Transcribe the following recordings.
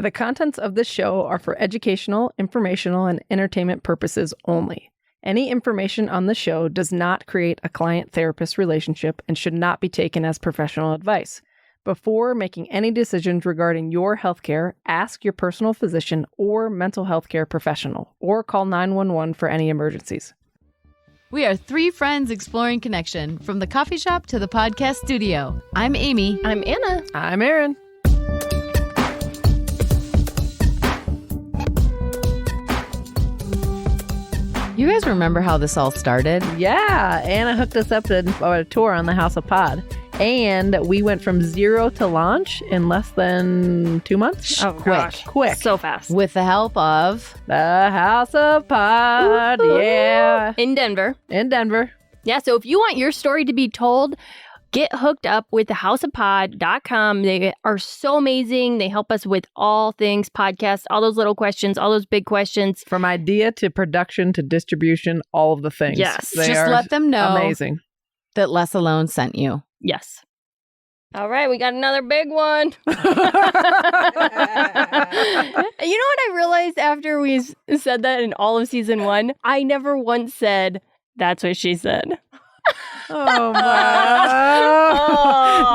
The contents of this show are for educational, informational, and entertainment purposes only. Any information on the show does not create a client-therapist relationship and should not be taken as professional advice. Before making any decisions regarding your healthcare, ask your personal physician or mental health care professional, or call 911 for any emergencies. We are three friends exploring connection, from the coffee shop to the podcast studio. I'm Amy. I'm Anna. I'm Erin. You guys remember how this all started? Yeah, Anna hooked us up to a tour on the House of Pod. And we went from 0 to launch in less than 2 months. Oh, gosh. Quick. So fast. With the help of The House of Pod. Woo-hoo. Yeah. In Denver. Yeah, so if you want your story to be told, get hooked up with thehouseofpod.com. They are so amazing. They help us with all things podcast, all those little questions, all those big questions. From idea to production to distribution, all of the things. Yes. They just are let them know amazing. that Less Alone sent you. Yes. All right, we got another big one. You know what I realized after we said that in all of season 1? I never once said, "That's what she said." Oh, my.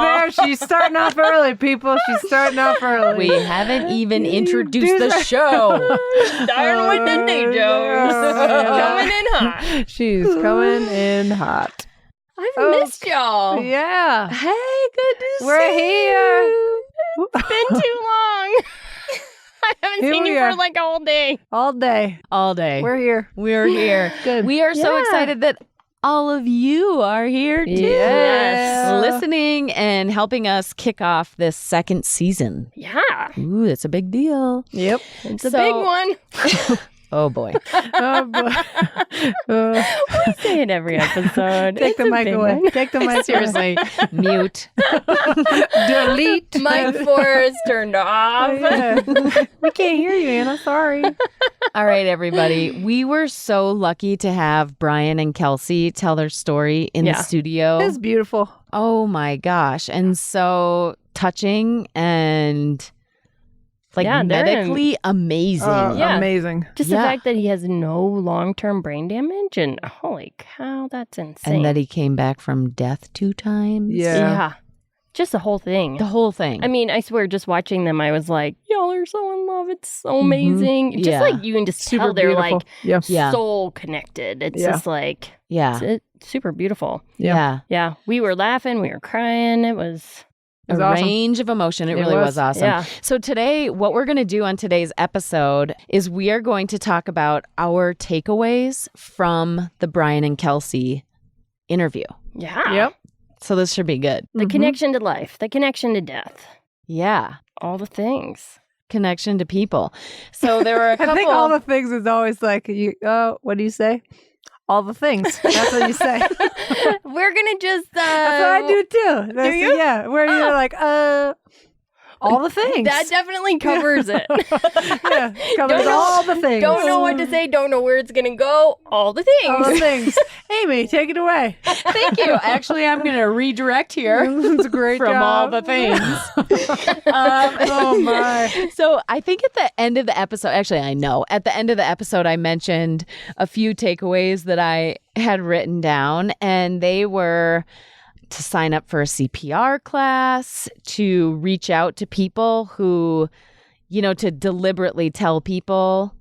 There, she's starting off early, people. She's starting off early. We haven't even introduced the show. Starting with the day jokes. Coming in hot. She's coming in hot. I've missed y'all. Yeah. Hey, good to see you. We're here. It's been too long. I haven't Here seen we you are. for like all day. All day. All day. We're here. We're here. Good. We are so Yeah. excited that all of you are here too. Yes. Listening and helping us kick off this second season. Yeah. Ooh, that's a big deal. Yep. It's a big one. Oh boy. Oh, boy. We say it every episode. Take It's the a mic big away. one. Take the mic. Seriously. Mute. Delete. Mic 4 is turned off. Oh, yeah. We can't hear you, Anna. Sorry. All right, everybody. We were so lucky to have Brian and Kelsey tell their story in the studio. It's beautiful. Oh my gosh. And so touching and like Yeah, they're medically amazing. Yeah. Amazing. Just the fact that he has no long-term brain damage, and holy cow, that's insane. And that he came back from death 2 times. Yeah. Just the whole thing. The whole thing. I mean, I swear, just watching them, I was like, y'all are so in love. It's so amazing. Just Yeah. like you can just Super tell they're beautiful. like Yeah. Yeah. soul connected. It's Yeah. just like, yeah. it's super beautiful. Yeah. Yeah. We were laughing. We were crying. It was A awesome. range of emotion. It really was awesome. Yeah. So today, what we're going to do on today's episode is we are going to talk about our takeaways from the Brian and Kelsey interview. Yeah. Yep. So this should be good. The connection to life, the connection to death, Yeah. all the things. Connection to people. So there were a couple. I think all the things is always like, what do you say? All the things. That's what you say. We're going to just... That's what I do too. Do you? Yeah. Where you're like, all the things. That definitely covers it. Yeah. Covers Don't know- all the things. Don't know what to say, don't know where it's going to go. All the things. All the things. Amy, take it away. Thank you. Actually, I'm going to redirect here. It's a great From job. all the things. Oh my. So I think at the end of the episode, actually, I know at the end of the episode, I mentioned a few takeaways that I had written down, and they were to sign up for a CPR class, to reach out to people who, to deliberately tell people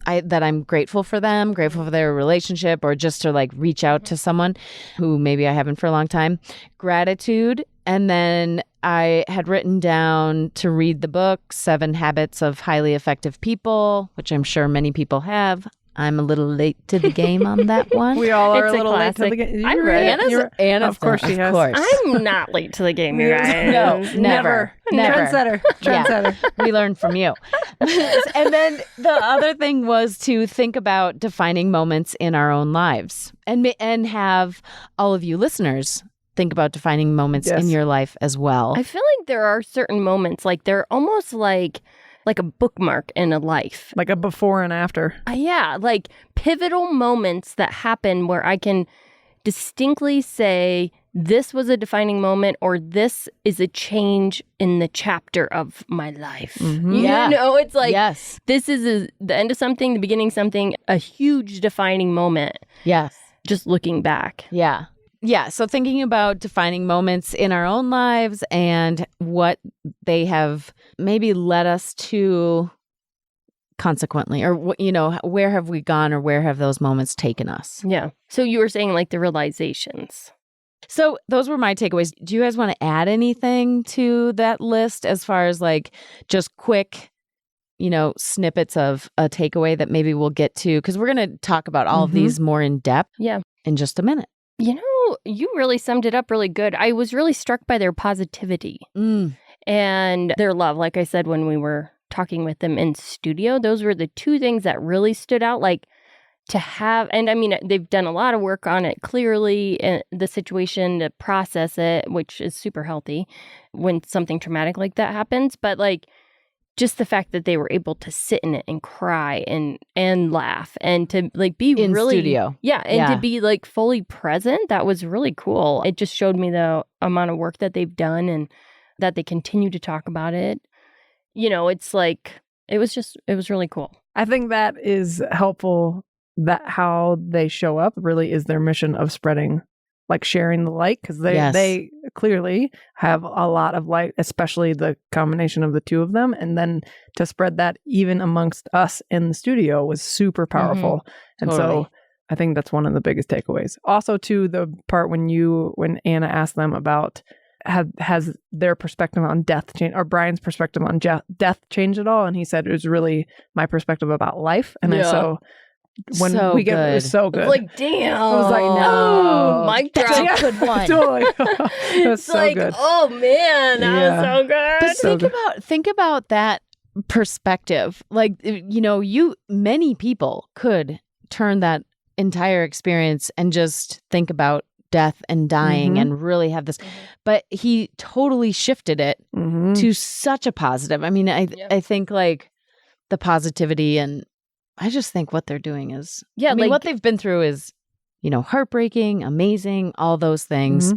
that I'm grateful for them, grateful for their relationship, or just to like reach out to someone who maybe I haven't for a long time. Gratitude. And then I had written down to read the book, 7 Habits of Highly Effective People, which I'm sure many people have. I'm a little late to the game on that one. We all are It's a a little late to the classic. game. I You read it. Anna's Of course she has. Of course. I'm not late to the game, you guys. No, never. Trendsetter. Trendsetter. We learned from you. And then the other thing was to think about defining moments in our own lives and have all of you listeners think about defining moments Yes. in your life as well. I feel like there are certain moments, like they're almost like a bookmark in a life. Like a before and after. Yeah, like pivotal moments that happen where I can distinctly say this was a defining moment, or this is a change in the chapter of my life. Mm-hmm. Yeah. You know, it's like, Yes. this is the end of something, the beginning of something, a huge defining moment, Yes. just looking back. Yeah. Yeah. So thinking about defining moments in our own lives and what they have maybe led us to consequently, or, you know, where have we gone, or where have those moments taken us? Yeah. So you were saying like the realizations. So those were my takeaways. Do you guys want to add anything to that list as far as like just quick, you know, snippets of a takeaway that maybe we'll get to? Because we're going to talk about all of these more in depth in just a minute. You know, you really summed it up really good. I was really struck by their positivity and their love. Like I said, when we were talking with them in studio, those were the two things that really stood out. Like to have, and I mean, they've done a lot of work on it clearly, the situation, to process it, which is super healthy when something traumatic like that happens. But like, just the fact that they were able to sit in it and cry and laugh and to like be in really studio. To be like fully present, that was really cool. It just showed me the amount of work that they've done and that they continue to talk about it. You know, it's like it was really cool. I think that is helpful, that how they show up really is their mission of spreading, like sharing the light, because they clearly have a lot of light, especially the combination of the two of them. And then to spread that even amongst us in the studio was super powerful. And so I think that's one of the biggest takeaways. Also, to the part when Anna asked them about has their perspective on death changed, or Brian's perspective on death changed at all? And he said it was really my perspective about life. And it was so good. Like, damn. I was like, no. Mic drop. That's a good one. Totally. It was so like, good. oh man, that was so good. But think about that perspective. Like, you know, many people could turn that entire experience and just think about death and dying and really have this, but he totally shifted it to such a positive. I mean, I think like the positivity, and I just think what they're doing is, I mean, what they've been through is, you know, heartbreaking, amazing, all those things.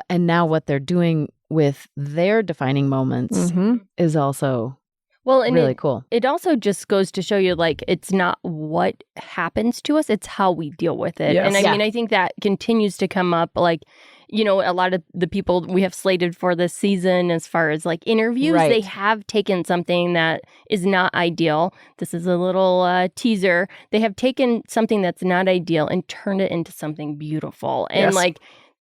And now what they're doing with their defining moments is also really cool. It also just goes to show you, like, it's not what happens to us, it's how we deal with it. Yes. And I mean, I think that continues to come up, like, you know, a lot of the people we have slated for this season, as far as like interviews, they have taken something that is not ideal. This is a little teaser. They have taken something that's not ideal and turned it into something beautiful. And like,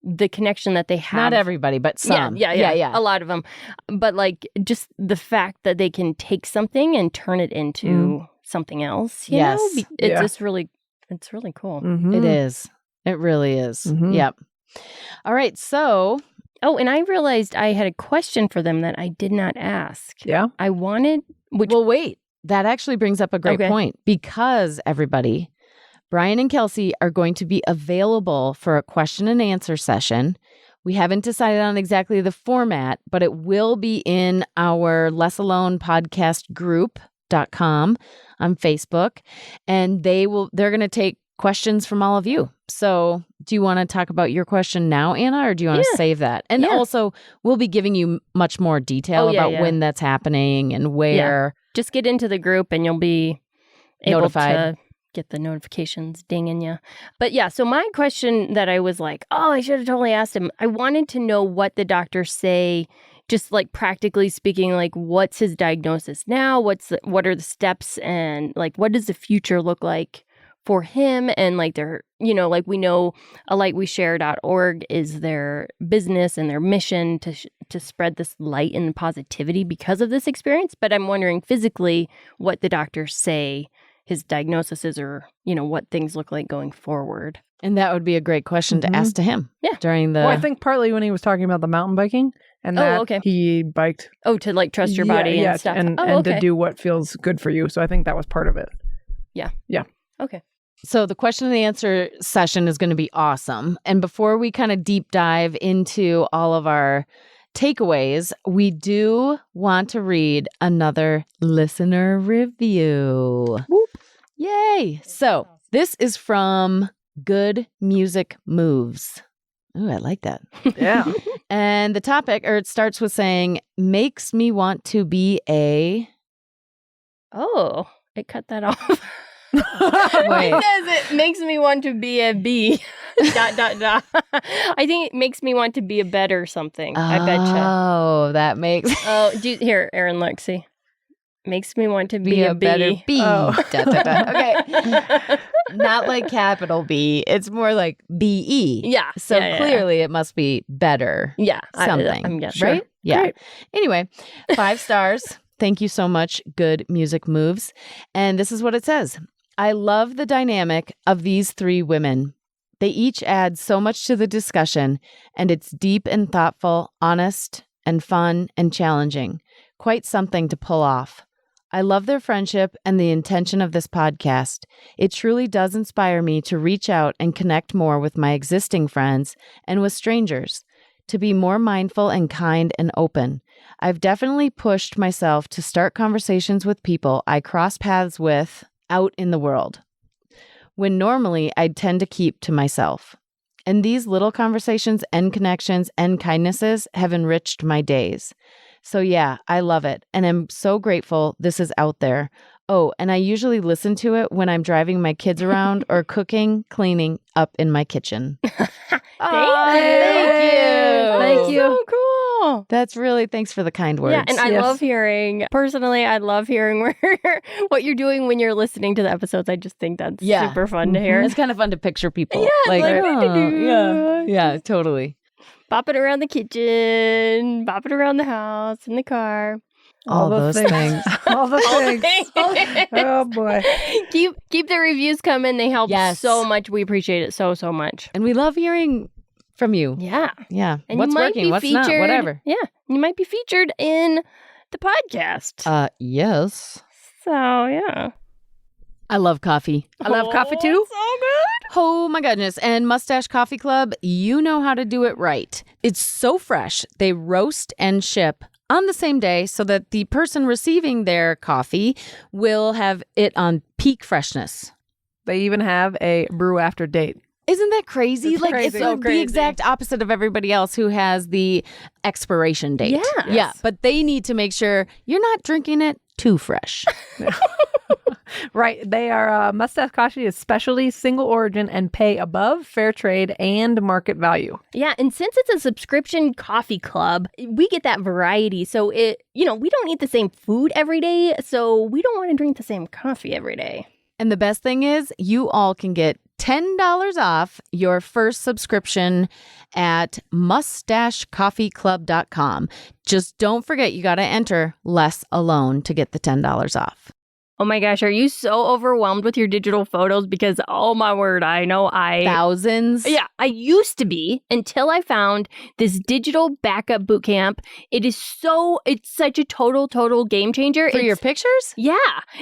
the connection that they have. Not everybody, but some. Yeah. A lot of them. But like, just the fact that they can take something and turn it into something else, you know? It's just really, it's really cool. It is. It really is. Yep. All right. So. Oh, and I realized I had a question for them that I did not ask. Yeah. I wanted. Well, wait. That actually brings up a great point, because everybody, Brian and Kelsey are going to be available for a question and answer session. We haven't decided on exactly the format, but it will be in our Less Alone podcast group.com on Facebook. And they're going to take questions from all of you. So do you want to talk about your question now, Anna, or do you want to save that? And also, we'll be giving you much more detail about when that's happening and where. Just get into the group and you'll be able notified. To get the notifications dinging you. But yeah, so my question that I was like, oh, I should have totally asked him. I wanted to know what the doctors say, just like practically speaking, like what's his diagnosis now? What are the steps, and like what does the future look like for him? And like their, you know, like we know alightweshare.org is their business and their mission to spread this light and positivity because of this experience. But I'm wondering physically what the doctors say his diagnosis is, or, you know, what things look like going forward. And that would be a great question to ask to him. Yeah. During the. Well, I think partly when he was talking about the mountain biking and he biked. Oh, to like trust your body and stuff. And to do what feels good for you. So I think that was part of it. Yeah. Yeah. Okay. So the question and answer session is going to be awesome. And before we kind of deep dive into all of our takeaways, we do want to read another listener review. Whoop. Yay. So this is from Good Music Moves. Ooh, I like that. Yeah. And the topic, or it starts with saying, makes me want to be a... Oh, it cut that off. Wait. It says it makes me want to be a bee. ... I think it makes me want to be a better something. I betcha. Oh, that makes... Here, Aaron, look, see. Makes me want to be a better bee. bee. Oh. Okay. Not like capital B. It's more like B-E. Yeah. So yeah. clearly it must be better Yeah. something. I'm guessing. Right? Yeah. Great. Anyway, 5 stars. Thank you so much. Good music moves. And this is what it says. I love the dynamic of these 3 women. They each add so much to the discussion, and it's deep and thoughtful, honest and fun and challenging. Quite something to pull off. I love their friendship and the intention of this podcast. It truly does inspire me to reach out and connect more with my existing friends and with strangers, to be more mindful and kind and open. I've definitely pushed myself to start conversations with people I cross paths with out in the world, when normally I'd tend to keep to myself. And these little conversations and connections and kindnesses have enriched my days. So yeah, I love it. And I'm so grateful this is out there. Oh, and I usually listen to it when I'm driving my kids around or cooking, cleaning up in my kitchen. Thank Thank you. So cool. That's really, thanks for the kind words. Yeah, and I Yes. love hearing, personally, I love hearing what you're doing when you're listening to the episodes. I just think that's Yeah. super fun to hear. It's kind of fun to picture people. Yeah, like do-do-do. yeah, totally. Bopping around the kitchen, bopping around the house, in the car. All the those things. All the All the things. things. Oh, boy. Keep the reviews coming. They help Yes. so much. We appreciate it so much. And we love hearing from you. Yeah. Yeah. And What's you might working, be what's featured, not, whatever. Yeah. You might be featured in the podcast. Yes. So, yeah. I love coffee. I love coffee too. It's so good. Oh my goodness. And Mustache Coffee Club, you know how to do it right. It's so fresh. They roast and ship on the same day so that the person receiving their coffee will have it on peak freshness. They even have a brew after date. Isn't that crazy? It's like crazy. it's So the crazy. exact opposite of everybody else who has the expiration date. Yeah. Yeah, Yes. but they need to make sure you're not drinking it too fresh. Right. They are Mustache Coffee is specialty, single origin, and pay above fair trade and market value. Yeah, and since it's a subscription coffee club, we get that variety. So we don't eat the same food every day, so we don't want to drink the same coffee every day. And the best thing is you all can get $10 off your first subscription at mustachecoffeeclub.com. Just don't forget, you got to enter less alone to get the $10 off. Oh my gosh, are you so overwhelmed with your digital photos? Because, oh my word, I know Thousands. Yeah, I used to be until I found this digital backup bootcamp. It's such a total game changer. For your pictures? Yeah.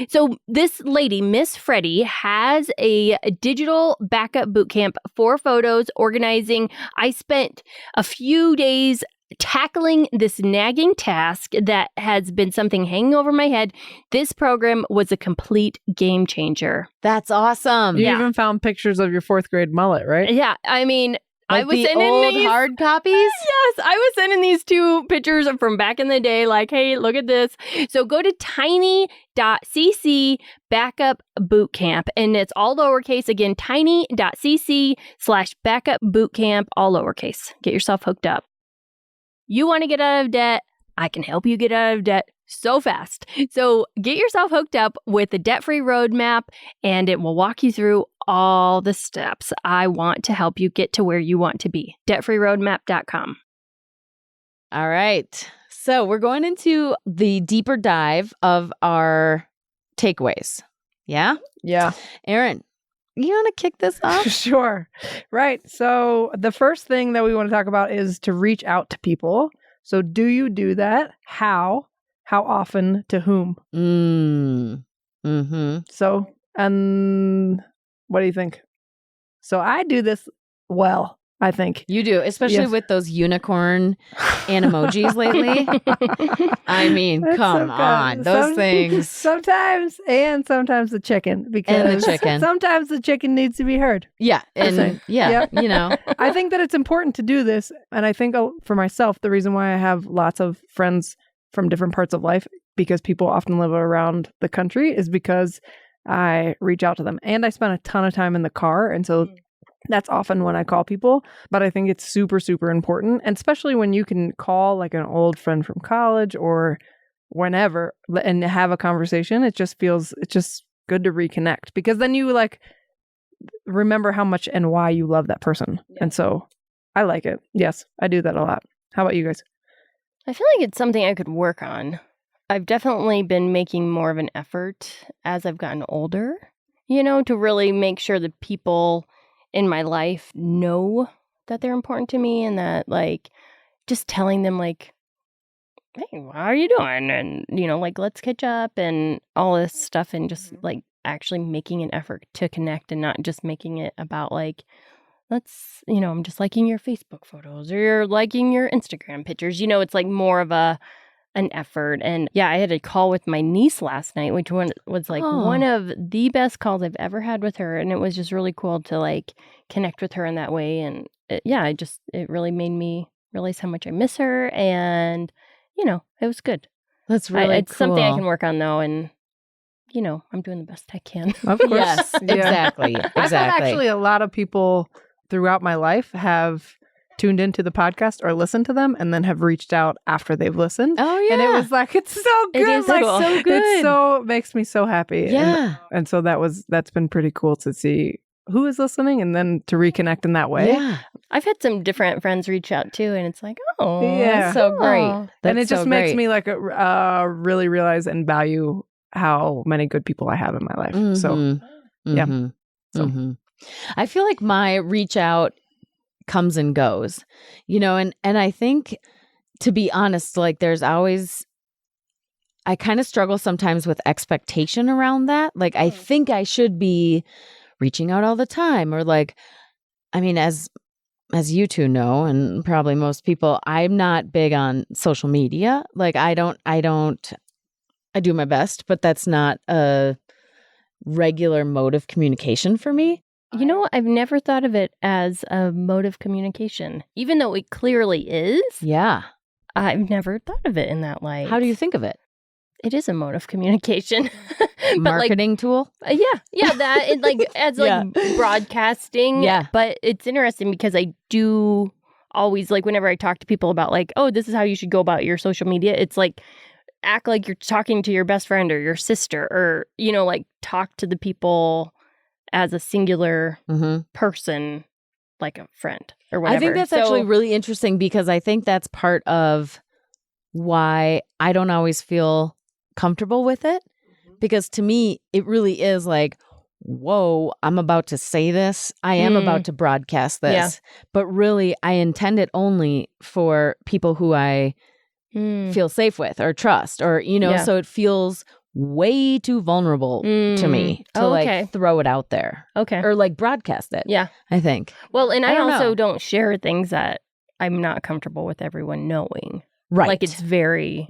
So this lady, Miss Freddie, has a digital backup bootcamp for photos, organizing. I spent a few days tackling this nagging task that has been something hanging over my head. This program was a complete game changer. That's awesome. You Yeah. even found pictures of your 4th grade mullet, right? Yeah, I mean, I Like was the sending old these hard copies? Yes, I was sending these 2 pictures from back in the day, like, hey, look at this. So go to tiny.cc backup bootcamp, and it's all lowercase. Again, tiny.cc/backup bootcamp, all lowercase. Get yourself hooked up. You want to get out of debt? I can help you get out of debt so fast. So get yourself hooked up with the debt-free roadmap, and it will walk you through all the steps. I want to help you get to where you want to be. Debtfreeroadmap.com. All right. So we're going into the deeper dive of our takeaways. Yeah? Yeah. Aaron, you want to kick this off? Sure. Right. So the first thing that we want to talk about is to reach out to people. So do you do that? How? How often? To whom? Mm-hmm. So, and what do you think? So I do this well. I think. You do, especially with those unicorn animojis lately. I mean, come on. Those things. Sometimes the chicken. Because sometimes the chicken needs to be heard. Yeah. And Yep. you know. I think that it's important to do this. And I think for myself, the reason why I have lots of friends from different parts of life, because people often live around the country, is because I reach out to them. And I spend a ton of time in the car. And so that's often when I call people. But I think it's super, super important. And especially when you can call like an old friend from college or whenever and have a conversation, it's just good to reconnect, because then you like remember how much and why you love that person. Yeah. And so I like it. Yes, I do that a lot. How about you guys? I feel like it's something I could work on. I've definitely been making more of an effort as I've gotten older, to really make sure that people in my life know that they're important to me, and that like just telling them like, hey, how are you doing? And, like, let's catch up and all this stuff, and just like actually making an effort to connect and not just making it about like, let's, I'm just liking your Facebook photos or you're liking your Instagram pictures. It's like more of an effort. And yeah, I had a call with my niece last night, which was like one of the best calls I've ever had with her. And it was just really cool to like connect with her in that way. And it really made me realize how much I miss her. And, it was good. That's really it's cool. something I can work on though. And, I'm doing the best I can. Of course. Yes, exactly. I've had actually a lot of people throughout my life have tuned into the podcast or listened to them and then have reached out after they've listened. Oh, yeah. And it was like, it's so good. It is like, cool. So good. It makes me so happy. Yeah. And so that's been pretty cool to see who is listening and then to reconnect in that way. Yeah. I've had some different friends reach out too, and it's like, oh, yeah. that's so great. And it just makes me like really realize and value how many good people I have in my life. Mm-hmm. So, yeah. Mm-hmm. So. Mm-hmm. I feel like my reach out comes and goes, and I think, to be honest, like there's always, I kind of struggle sometimes with expectation around that. Like, I think I should be reaching out all the time, or like, I mean, as you two know, and probably most people, I'm not big on social media. Like I do my best, but that's not a regular mode of communication for me. I've never thought of it as a mode of communication, even though it clearly is. Yeah. I've never thought of it in that light. How do you think of it? It is a mode of communication. Marketing tool? Yeah, that it, like as like broadcasting. Yeah. But it's interesting because I do always like whenever I talk to people about like, oh, this is how you should go about your social media. It's like act like you're talking to your best friend or your sister, or like talk to the people as a singular person, like a friend or whatever. I think that's actually really interesting, because I think that's part of why I don't always feel comfortable with it. Because to me, it really is like, whoa, I'm about to say this. I am about to broadcast this. Yeah. But really, I intend it only for people who I feel safe with or trust, or, so it feels way too vulnerable to me to like throw it out there. Okay. Or like broadcast it. Yeah. I think. Well, and I also don't share things that I'm not comfortable with everyone knowing. Right. Like it's very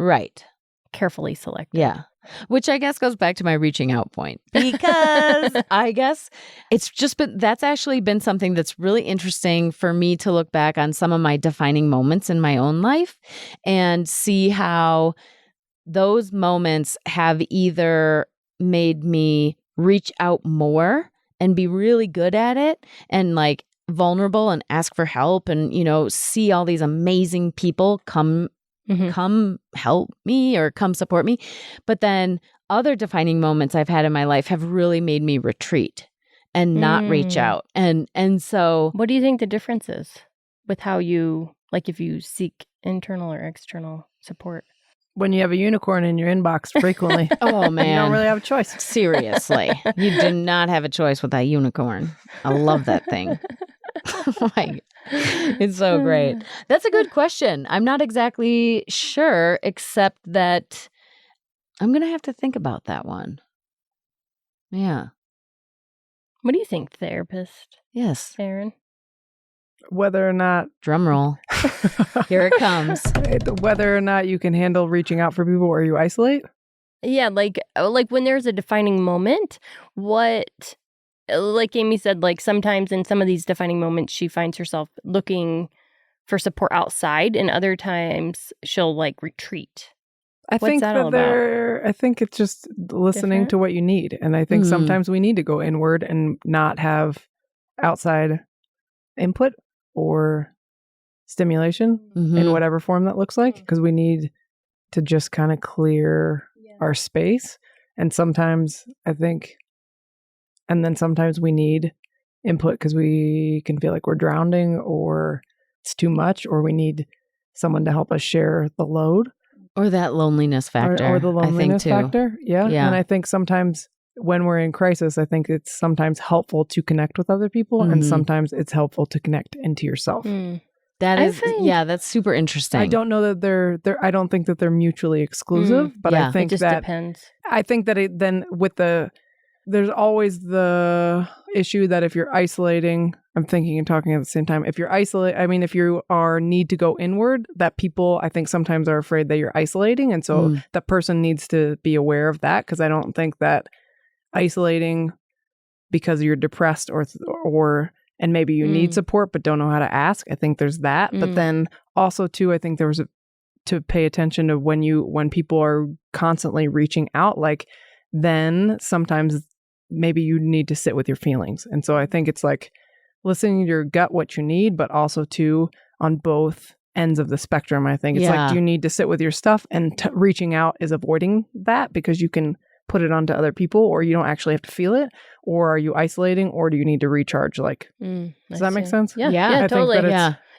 carefully selected. Yeah. Which I guess goes back to my reaching out point, because I guess that's actually been something that's really interesting for me to look back on some of my defining moments in my own life and see how those moments have either made me reach out more and be really good at it and like vulnerable and ask for help and, see all these amazing people come help me or come support me. But then other defining moments I've had in my life have really made me retreat and not reach out. And so what do you think the difference is with how you, like if you seek internal or external support? When you have a unicorn in your inbox frequently. Oh, man. You don't really have a choice. Seriously. You do not have a choice with that unicorn. I love that thing. It's so great. That's a good question. I'm not exactly sure, except that I'm going to have to think about that one. Yeah. What do you think, therapist? Yes. Aaron? whether or not Drum roll. Here it comes. whether or not you can handle reaching out for people or you isolate. Yeah, like when there's a defining moment, what, like Amy said, like sometimes in some of these defining moments, she finds herself looking for support outside, and other times she'll like retreat. I What's think that all about? I think it's just listening Different? to what you need. And I think sometimes we need to go inward and not have outside input or stimulation in whatever form that looks like, because we need to just kind of clear our space. And sometimes sometimes we need input because we can feel like we're drowning or it's too much, or we need someone to help us share the load. Or that loneliness factor. Or the loneliness I think, too. factor. Yeah. And I think sometimes when we're in crisis, I think it's sometimes helpful to connect with other people, and sometimes it's helpful to connect into yourself. That is, that's super interesting. I don't know that I don't think that they're mutually exclusive, but I think it just depends. I think that there's always the issue that if you're isolating, I'm thinking and talking at the same time. If you're if you need to go inward, that people, I think sometimes are afraid that you're isolating. And so that person needs to be aware of that, because I don't think that isolating because you're depressed and maybe you need support but don't know how to ask. I think there's that. But then also too, I think to pay attention to when people are constantly reaching out, like then sometimes maybe you need to sit with your feelings. And so I think it's like listening to your gut, what you need, but also too on both ends of the spectrum. I think it's like, do you need to sit with your stuff, and reaching out is avoiding that because you can put it onto other people, or you don't actually have to feel it, or are you isolating, or do you need to recharge? Like, does that make sense? Yeah, totally.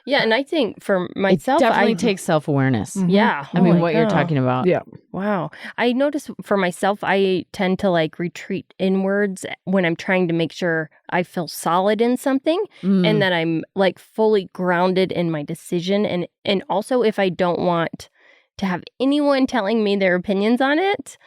Yeah, and I think for myself, it definitely takes self-awareness. Yeah. I mean, what you're talking about. Yeah. Wow. I notice for myself, I tend to like retreat inwards when I'm trying to make sure I feel solid in something and that I'm like fully grounded in my decision. And also if I don't want to have anyone telling me their opinions on it,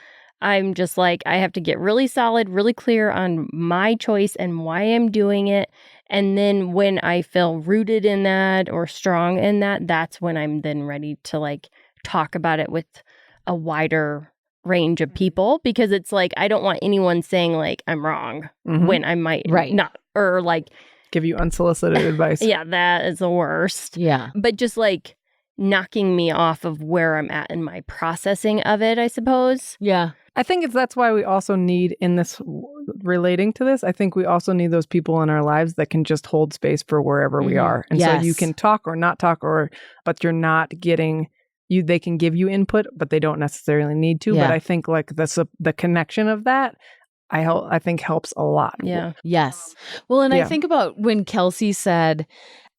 I'm just like, I have to get really solid, really clear on my choice and why I'm doing it. And then when I feel rooted in that or strong in that, that's when I'm then ready to like talk about it with a wider range of people, because it's like, I don't want anyone saying like I'm wrong when I might not, or like give you unsolicited advice. Yeah, that is the worst. Yeah. But just like knocking me off of where I'm at in my processing of it, I suppose. Yeah. I think that's why we also need, in this, relating to this, I think we also need those people in our lives that can just hold space for wherever we are. And so you can talk or not talk, but you're not getting, they can give you input, but they don't necessarily need to. But I think like the connection of that, I think helps a lot. Yeah. Yes. Well, and I think about when Kelsey said,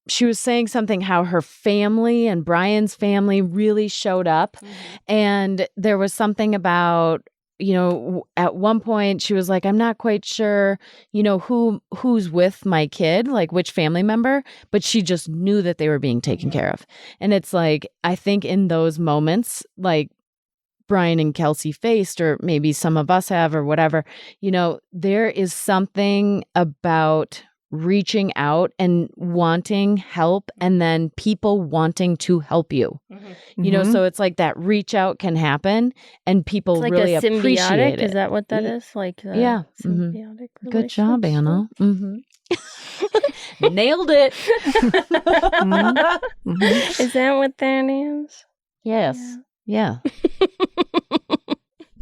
she was saying something how her family and Brian's family really showed up. And there was something about, at one point she was like, I'm not quite sure, who's with my kid, like which family member, but she just knew that they were being taken care of. And it's like, I think in those moments, like Brian and Kelsey faced, or maybe some of us have, or whatever, there is something about reaching out and wanting help, and then people wanting to help you. So it's like that reach out can happen and people it's like really a symbiotic, appreciate it. Is that what that is? Like symbiotic Good job, Anna. Nailed it. Is that what that is? Yes. Yeah.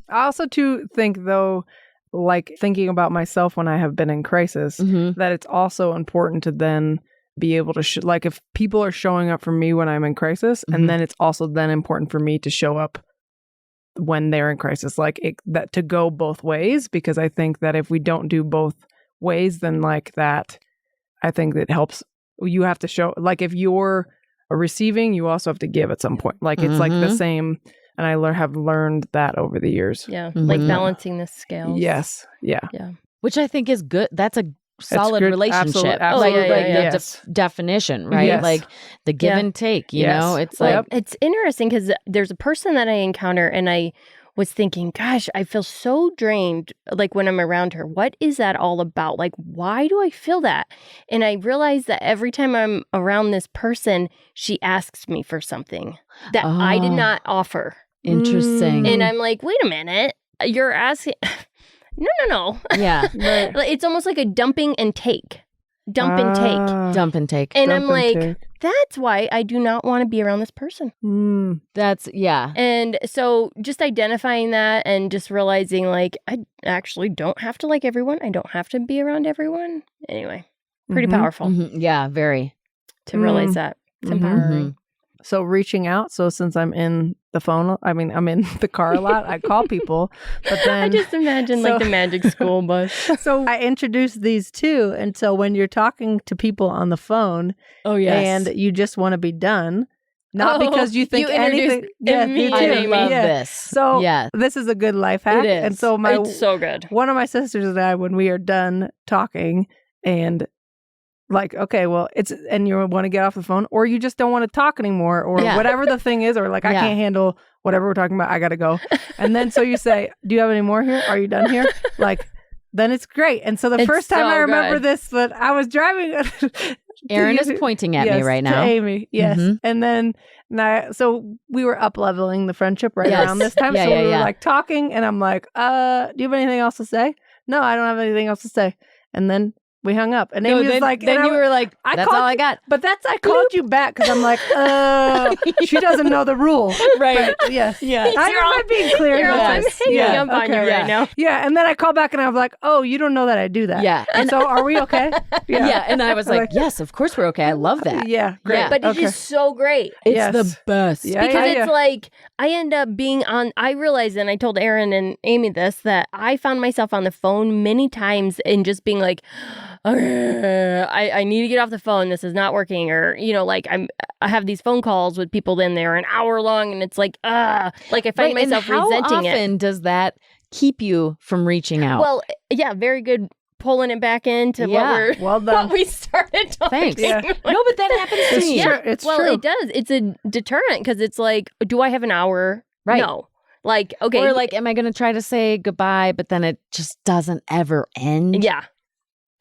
I also too think though, like thinking about myself when I have been in crisis, that it's also important to then be able to, like if people are showing up for me when I'm in crisis, and then it's also then important for me to show up when they're in crisis, like that to go both ways, because I think that if we don't do both ways, then like that, I think that helps. You have to show, like if you're receiving, you also have to give at some point. Like it's like the same. And I have learned that over the years. Yeah, like balancing the scales. Yes, yeah. Which I think is good. That's a solid good. relationship. Absolutely. The definition, right? Yes. Like the give and take, you know? It's like... It's interesting because there's a person that I encounter and I was thinking, gosh, I feel so drained, like when I'm around her. What is that all about? Like, why do I feel that? And I realized that every time I'm around this person, she asks me for something that I did not offer. Interesting. And I'm like, wait a minute, you're asking. No. Yeah. It's almost like a dumping and take. Dump and take. Dump and take. And I'm like, that's why I do not want to be around this person. That's, yeah. And so just identifying that and just realizing like, I actually don't have to like everyone. I don't have to be around everyone. Anyway, pretty powerful Yeah, very. to realize that. It's empowering. So reaching out. So since I'm in the phone, I'm in the car a lot. I call people, but then I just imagine like the magic school bus. So I introduced these two, and so when you're talking to people on the phone, and you just want to be done, not because you think anything. Me. I love this. So this is a good life hack. It is. And so It's so good. One of my sisters and I, when we are done talking, and like, okay, well, and you want to get off the phone, or you just don't want to talk anymore, or whatever the thing is, or like, I can't handle whatever we're talking about, I got to go. And then so you say, do you have any more here? Are you done here? Like, then it's great. And so the first time I remember this, but I was driving. Erin is pointing at me right now. To Amy, yes. And then, so we were up leveling the friendship around this time. So we were like talking, and I'm like, do you have anything else to say? No, I don't have anything else to say. And then we hung up, and Amy was like, then you were like, that's all I got. But I called you back because I'm like, she doesn't know the rule. Right. But, yes. Yeah. I'm being clear. I'm hanging up on you right now. Yeah. And then I called back and I was like, oh, you don't know that I do that. Yeah. And so are we okay? Yeah. And I was like, yes, of course we're okay. I love that. Yeah. Great. Yeah. But it's just so great. It's the best. Because it's like, I end up being I realized, and I told Erin and Amy this, that I found myself on the phone many times and just being like, I need to get off the phone. This is not working. Or, like I have these phone calls with people, then they're an hour long, and it's like, like I find myself resenting it. How often does that keep you from reaching out? Well, yeah, very good. Pulling it back into what we started talking. Thanks. Yeah. No, but that happens to me. It's true. It does. It's a deterrent because it's like, do I have an hour? Right. No. Like, okay. Or like, am I going to try to say goodbye, but then it just doesn't ever end? Yeah.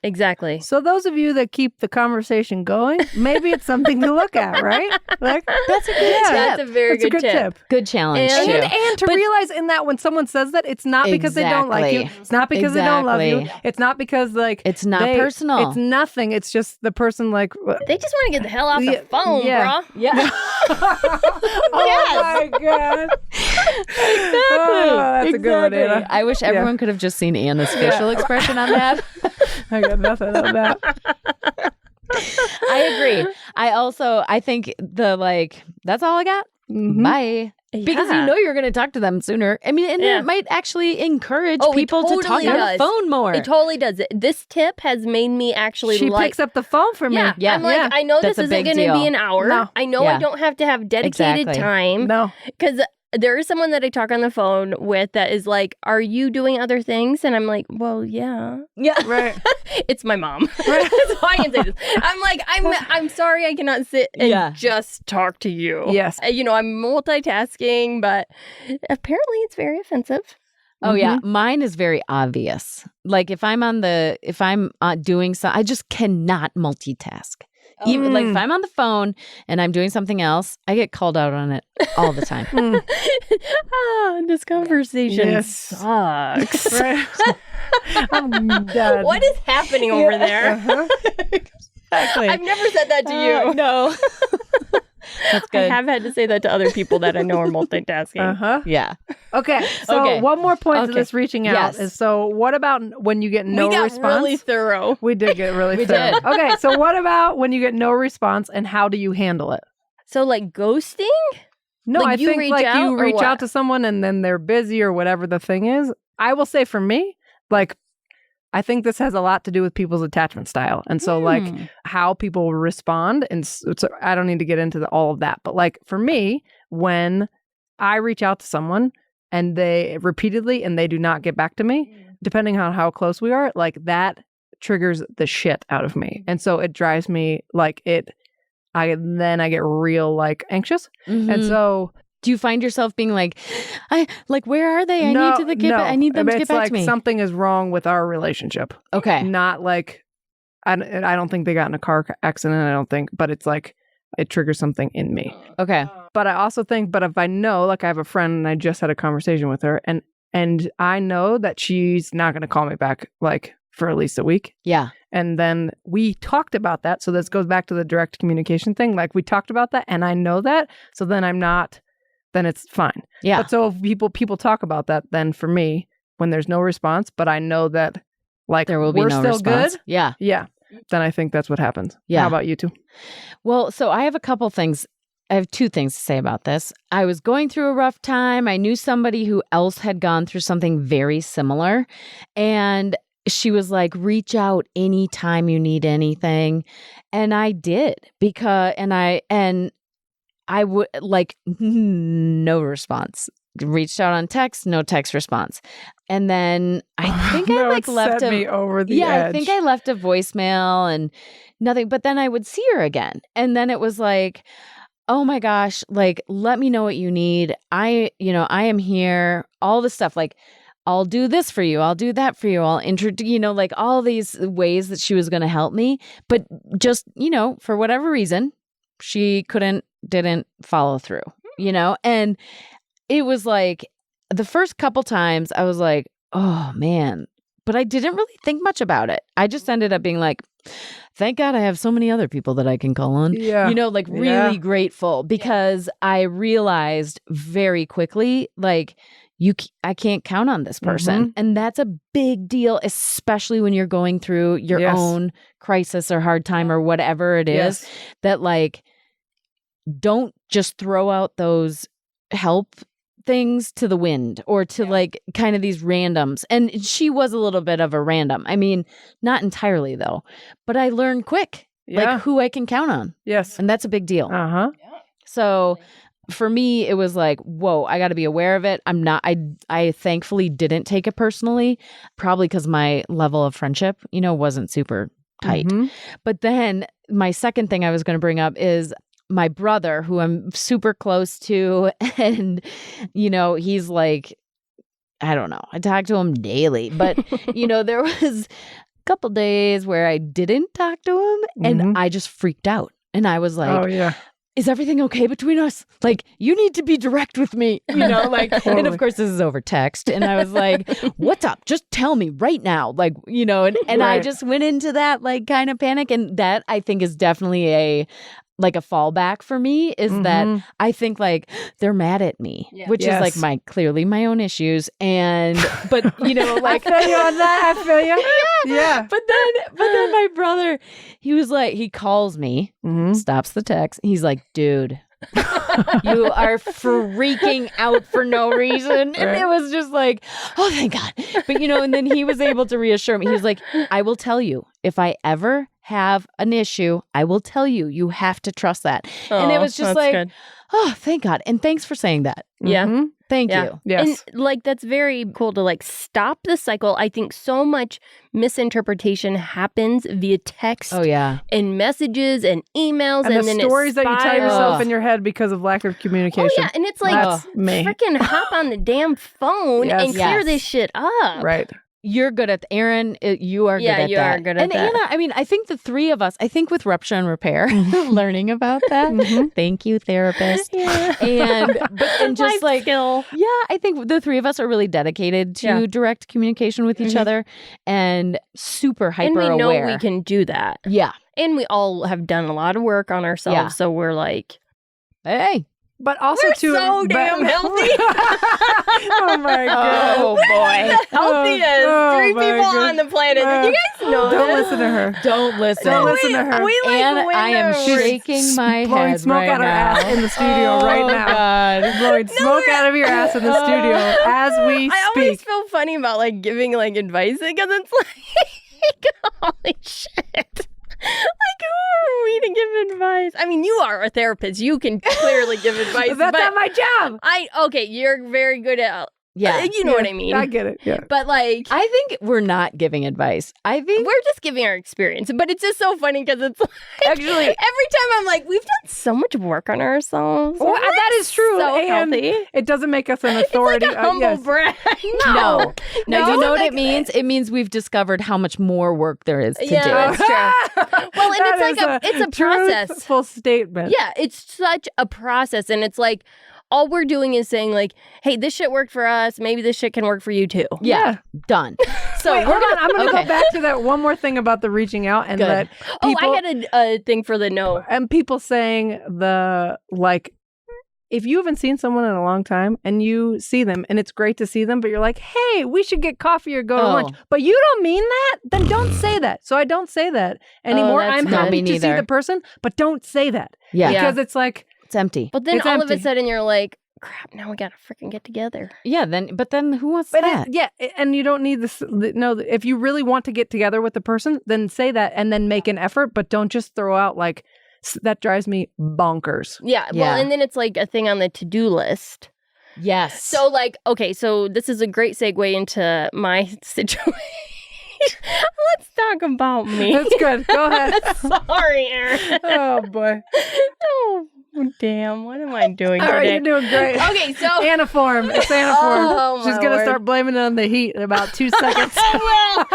Exactly. So those of you that keep the conversation going, maybe it's something to look at, right? Like, that's a good tip. That's a very good tip. Good challenge. And to realize in that when someone says that, it's not because they don't like you. It's not because they don't love you. It's not because like it's not personal. It's nothing. It's just the person like they just want to get the hell off the phone, bro. Yeah. Oh my god. Exactly. Oh, that's a good one, Anna. I wish everyone could have just seen Anna's facial expression on that. I got nothing on that. I agree. I think that's all I got. Bye. Because you know you're going to talk to them sooner. I mean, and it might actually encourage people to talk on the phone more. It totally does. This tip has made me actually She picks up the phone for me. Yeah. I'm like, I know this isn't going to be an hour. No. I know I don't have to have dedicated time. No. Because there is someone that I talk on the phone with that is like, are you doing other things? And I'm like, well, yeah. Yeah. Right. It's my mom. Right. That's why I can say this. I'm like, I'm sorry I cannot sit and just talk to you. Yes. I'm multitasking, but apparently it's very offensive. Oh yeah, mine is very obvious. Like if I'm doing something, I just cannot multitask. Even like if I'm on the phone and I'm doing something else, I get called out on it all the time. This conversation sucks. Right. I'm done. What is happening over there? Exactly. I've never said that to you. No. That's good. I have had to say that to other people that I know are multitasking. Yeah. Okay. So one more point to this reaching out is, so what about when you get no response? We got really thorough. We did get really thorough. Did. Okay. So what about when you get no response, and how do you handle it? So like ghosting? No, like I think reach like out, you reach or out to someone and then they're busy or whatever the thing is. I will say for me, like, I think this has a lot to do with people's attachment style. And so like how people respond. And so I don't need to get into all of that. But like for me, when I reach out to someone and they repeatedly and they do not get back to me, depending on how close we are, like that triggers the shit out of me. And so it drives me like I get real like anxious. And so Do you find yourself being like, where are they? I need them to get back to me. Something is wrong with our relationship. Okay. Not like, I don't think they got in a car accident, but it's like, it triggers something in me. Okay. But I also think, if I know, like I have a friend and I just had a conversation with her and I know that she's not going to call me back like for at least a week. Yeah. And then we talked about that. So this goes back to the direct communication thing. Like we talked about that and I know that. So then then it's fine. Yeah. But so if people talk about that, then for me, when there's no response, but I know that like there will be we're no still response. good. Yeah. Yeah. Then I think that's what happens. Yeah. How about you two? Well, so I have a couple things. I have two things to say about this. I was going through a rough time. I knew somebody who else had gone through something very similar. And she was like, reach out anytime you need anything. And I did I would like no response. Reached out on text, no text response. And then I think I like left me over the edge. I think I left a voicemail and nothing. But then I would see her again. And then it was like, oh my gosh, like, let me know what you need. I am here. All the stuff, like, I'll do this for you. I'll do that for you. I'll introduce, like all these ways that she was going to help me. But just, for whatever reason, she didn't follow through, and it was like the first couple times I was like, oh man, but I didn't really think much about it. I just ended up being like, thank God I have so many other people that I can call on. Yeah. Really grateful because I realized very quickly, like, I can't count on this person. And that's a big deal, especially when you're going through your own crisis or hard time or whatever it is, that like, don't just throw out those help things to the wind or to like kind of these randoms. And she was a little bit of a random. I mean, not entirely though, but I learned quick, like who I can count on. Yes. And that's a big deal. So for me, it was like, whoa, I got to be aware of it. I thankfully didn't take it personally, probably because my level of friendship, wasn't super tight. But then my second thing I was going to bring up is my brother, who I'm super close to. And, he's like, I don't know, I talk to him daily, but, there was a couple days where I didn't talk to him and I just freaked out. And I was like, oh, yeah. Is everything okay between us? Like, you need to be direct with me, like, totally. And of course this is over text. And I was like, what's up? Just tell me right now. Like, and right. I just went into that like kind of panic. And that I think is definitely a fallback for me is that I think like they're mad at me, which is like clearly my own issues. And, but like I feel you on that. I feel you. Yeah. But then my brother, he was like, he calls me, stops the text. He's like, dude, you are freaking out for no reason. And it was just like, oh, thank God. But, and then he was able to reassure me. He was like, I will tell you if I ever have an issue, I will tell you. You have to trust that. And it was just like, good. Oh, thank God. And thanks for saying that. Yeah. Thank you. Yes. And like, that's very cool to like stop the cycle. I think so much misinterpretation happens via text and messages and emails. And then stories that you tell yourself in your head because of lack of communication. Oh, yeah. And it's like, freaking hop on the damn phone and clear this shit up. Right. You're good at Aaron. You are good at that. Yeah, you are good at that. And Anna, I mean, I think the three of us, with Rupture and Repair, learning about that. Thank you, therapist. And just like, skill. Yeah, I think the three of us are really dedicated to direct communication with each other and super hyper aware. And we know we can do that. Yeah. And we all have done a lot of work on ourselves. Yeah. So we're like, hey. But also we're so damn healthy. Oh my God. Oh boy. The healthiest three people on the planet. Did you guys know Don't listen to her. Don't listen. Don't listen to her. And I am shaking my head blowing smoke out of her ass in the studio right now. God. Blowing smoke out of your ass in the studio as we speak. I always feel funny about like giving like advice because it's like, holy shit. Like, who are we to give advice? I mean, you are a therapist. You can clearly give advice. That's not my job. Okay, you're very good at Yeah. You know what I mean? I get it. Yeah. But like, I think we're not giving advice. I think we're just giving our experience. But it's just so funny because it's like, Actually- every time I'm like, we've done so much work on ourselves. Well, that is true. So and healthy. it doesn't make us an authority. It's like a humble yes. brag. No. No, You know what like- it means? It means we've discovered how much more work there is to Yeah, do. that's true. Well, and That it's like is it's a process. truthful statement. Yeah, it's such a process. And it's like, all we're doing is saying like, hey, this shit worked for us. Maybe this shit can work for you too. Yeah. Done. So Wait, we're hold on. I'm going to okay. go back to that one more thing about the reaching out and Good. that people, I had a thing for the no. and people saying the like, if you haven't seen someone in a long time and you see them and it's great to see them, but you're like, hey, we should get coffee or go to lunch. But you don't mean that, then don't say that. So I don't say that anymore. that's I'm good. happy Me to see neither. the person, but don't say that. Yeah. Because it's like, It's empty. But then It's all of a empty. sudden you're like, crap, now we got to freaking get together. Yeah, then who wants that? and you don't need this. No, if you really want to get together with the person, then say that and then make an effort, but don't just throw out like, that drives me bonkers. Yeah. Yeah. Well, and then it's like a thing on the to-do list. Yes. So like, okay, so this is a great segue into my situation. Let's talk about me. That's good. Go ahead. Sorry, Erin. Oh, boy. Oh, damn. What am I doing All right, today? you're doing great. Okay, so Aniform. It's aniform. Oh, She's my going to word. start blaming it on the heat in about 2 seconds. well, is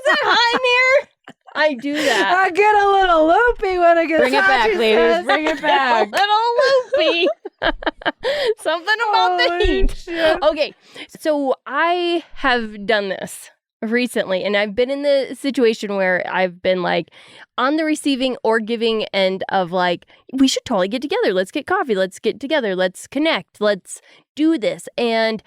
it hot in here? I do that. I get a little loopy when I get Bring it hot, back, she ladies. says. Bring it A back. little loopy. Something about the Holy heat. shit. Okay, so I have done this recently, and I've been in the situation where I've been like on the receiving or giving end of like, we should totally get together. Let's get coffee. Let's get together. Let's connect. Let's do this. And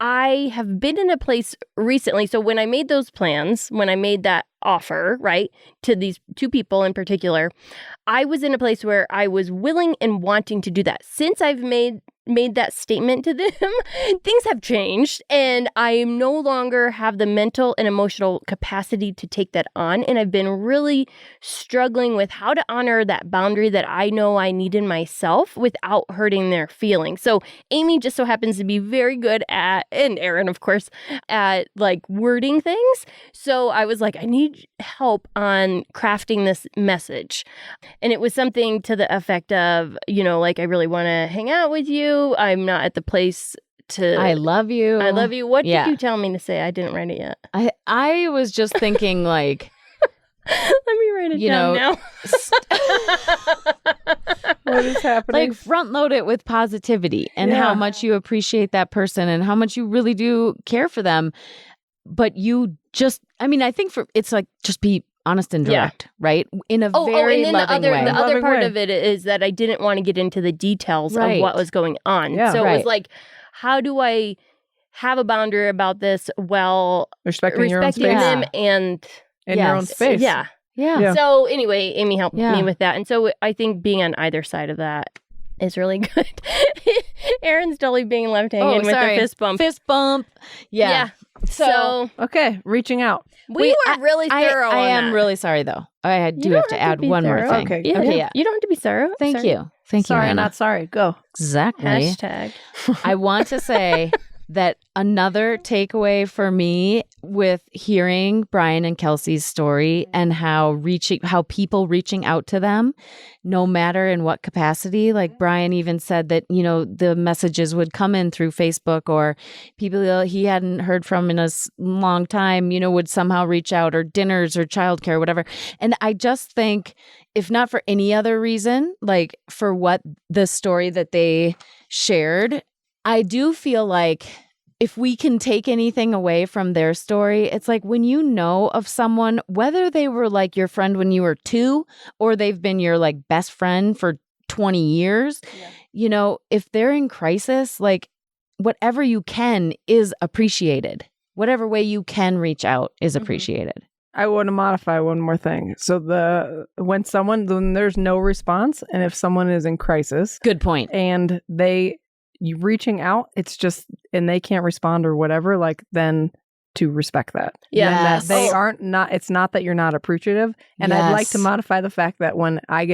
I have been in a place recently. So when I made those plans, when I made that offer, right, to these two people in particular, I was in a place where I was willing and wanting to do that. Since I've made that statement to them, things have changed, and I no longer have the mental and emotional capacity to take that on. And I've been really struggling with how to honor that boundary that I know I need in myself without hurting their feelings. So Amy just so happens to be very good at, and Erin, of course, at like wording things. So I was like, I need help on crafting this message. And it was something to the effect of, you know, like, I really want to hang out with you. I'm not at the place to. I love you. I love you. What Yeah. did you tell me to say? I didn't write it yet. I was just thinking like, Let me write it You down know, now. What is happening? like front load it with positivity and Yeah. how much you appreciate that person and how much you really do care for them. But you just, I mean, I think it's like just be honest and Yeah. direct, right? In a very and then loving the way. other Loving part way. of it is that I didn't want to get into the details Right. of what was going on. Yeah. So it was Right. like, how do I have a boundary about this while respecting your own respecting space Yeah. them and and your own Yes. space. yeah. Yeah. Yeah. So anyway, Amy helped Yeah. me with that. And so I think being on either side of that is really good. Erin's totally being left hanging with sorry. the fist bump. Fist bump. Yeah. So Okay, reaching out. we were really thorough I on am that. really sorry though. I do You have don't to have to add be one more thorough. thing. Okay. Yeah, Okay, yeah. You don't have to be thorough. Thank Sorry. you. Thank Sorry, you, Anna. not sorry. Go. Exactly. Hashtag. I want to say that another takeaway for me with hearing Brian and Kelsey's story and how people reaching out to them, no matter in what capacity, like Brian even said that, you know, the messages would come in through Facebook or people he hadn't heard from in a long time, you know, would somehow reach out, or dinners or childcare, whatever. And I just think, if not for any other reason, like for what the story that they shared, I do feel like if we can take anything away from their story, it's like when you know of someone, whether they were like your friend when you were 2 or they've been your like best friend for 20 years, you know, if they're in crisis, like whatever you can is appreciated. Whatever way you can reach out is appreciated. I want to modify one more thing. So when there's no response, and if someone is in crisis Good point. and you reaching out, it's just, and they can't respond or whatever, like then to respect that. Yeah. And that Yes. they it's not that you're not appreciative. And I'd like to Yes. modify the fact that when I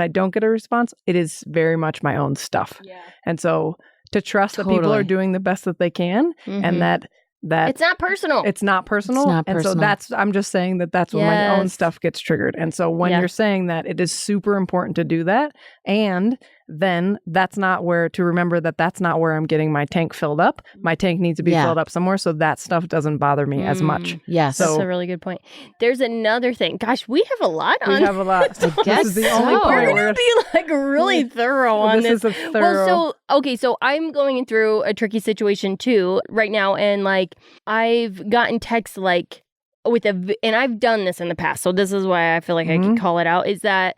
don't get a response, it is very much my own stuff. Yeah. And so to trust that people Totally. are doing the best that they can, and that it's not personal. It's not personal. And so I'm just saying that's when my own stuff gets triggered. And so when you're saying that, it is super important to do that. And then that's not where I'm getting my tank filled up. My tank needs to be filled up somewhere. So that stuff doesn't bother me as much. Yes. That's a really good point. There's another thing. Gosh, we have a lot on. We have a lot. This is the only point We're going to be like really thorough on this. This is a thorough. Well, so I'm going through a tricky situation too right now. And like, I've gotten texts like and I've done this in the past. So this is why I feel like I can call it out, is that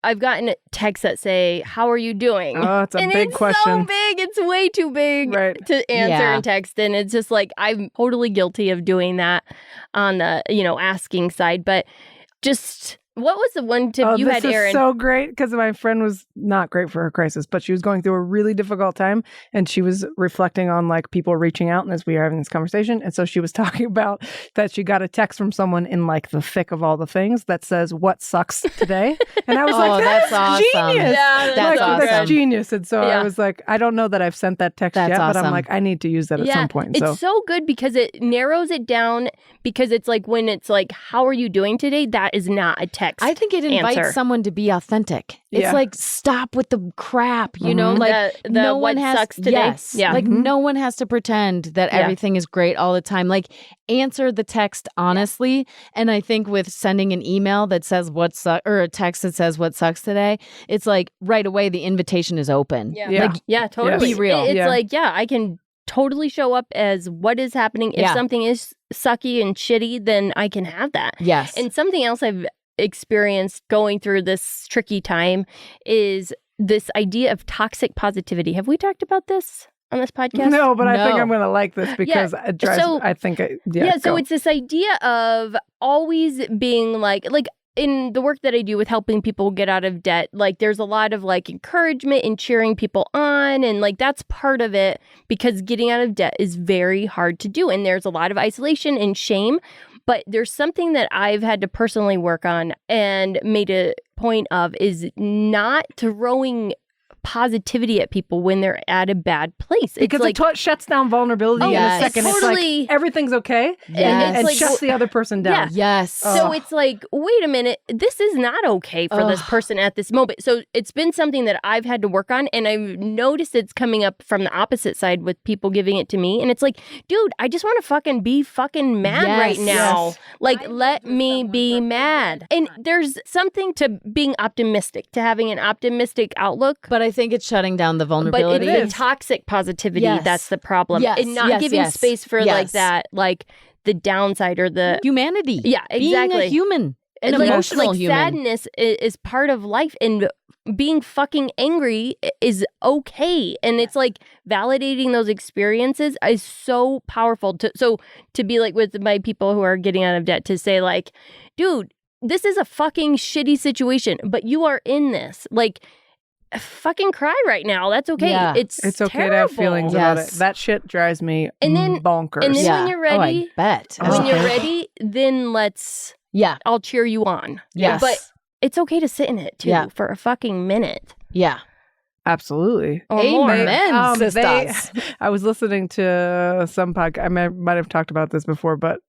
I've gotten texts that say, "How are you doing?" Oh, it's a big question. It's so big. It's way too big to answer in text. And it's just like, I'm totally guilty of doing that on the, asking side. But just, what was the one tip you had, Erin? This is so great, because my friend was not great for her crisis, but she was going through a really difficult time, and she was reflecting on like people reaching out, and as we were having this conversation, and so she was talking about that she got a text from someone in like the thick of all the things that says, "What sucks today?" And I was like, "That's awesome. Genius! Yeah, that's awesome. That's genius." And so I was like, I don't know that I've sent that text yet, but I'm like, I need to use that at some point. It's so good because it narrows it down, because it's like, when it's like, "How are you doing today?" That is not a text. I think it invites someone to be authentic. It's like, stop with the crap, like no one has sucks today. Yes, like no one has to pretend that everything is great all the time. Like, answer the text honestly. And I think with sending an email that says what sucks, or a text that says what sucks today, it's like right away the invitation is open. Totally. Be real. It's like, I can totally show up as what is happening. If something is sucky and shitty, then I can have that. Yes. And something else I've experienced going through this tricky time is this idea of toxic positivity. Have we talked about this on this podcast? No, but I think I'm going to like this, because it drives, so it's this idea of always being like in the work that I do with helping people get out of debt, like there's a lot of like encouragement and cheering people on, and like that's part of it, because getting out of debt is very hard to do, and there's a lot of isolation and shame. But there's something that I've had to personally work on and made a point of, is not throwing positivity at people when they're at a bad place. Because it's it shuts down vulnerability in a second. It's like everything's okay, and like, shuts the other person down. Yes. So it's like, wait a minute, this is not okay for this person at this moment. So it's been something that I've had to work on, and I've noticed it's coming up from the opposite side with people giving it to me. And it's like, dude, I just want to fucking be fucking mad right now. Yes. Like, let me be mad. And there's something to being optimistic, to having an optimistic outlook. But I think it's shutting down the vulnerability. But it's the toxic positivity that's the problem. Yes. And not giving space for like that, like the downside or the humanity. Yeah, exactly. Being a human, an like, emotional human. Sadness is part of life, and being fucking angry is okay. And it's like validating those experiences is so powerful. To be like with my people who are getting out of debt, to say like, dude, this is a fucking shitty situation, but you are in this. Like, fucking cry right now. That's okay. Yeah. It's okay terrible. to have feelings about it. That shit drives me bonkers. And then when you're ready, I bet. When you're ready, then I'll cheer you on. Yes. But it's okay to sit in it too for a fucking minute. Yeah. Absolutely. Amen, sisters. I was listening to some podcast. I might have talked about this before, but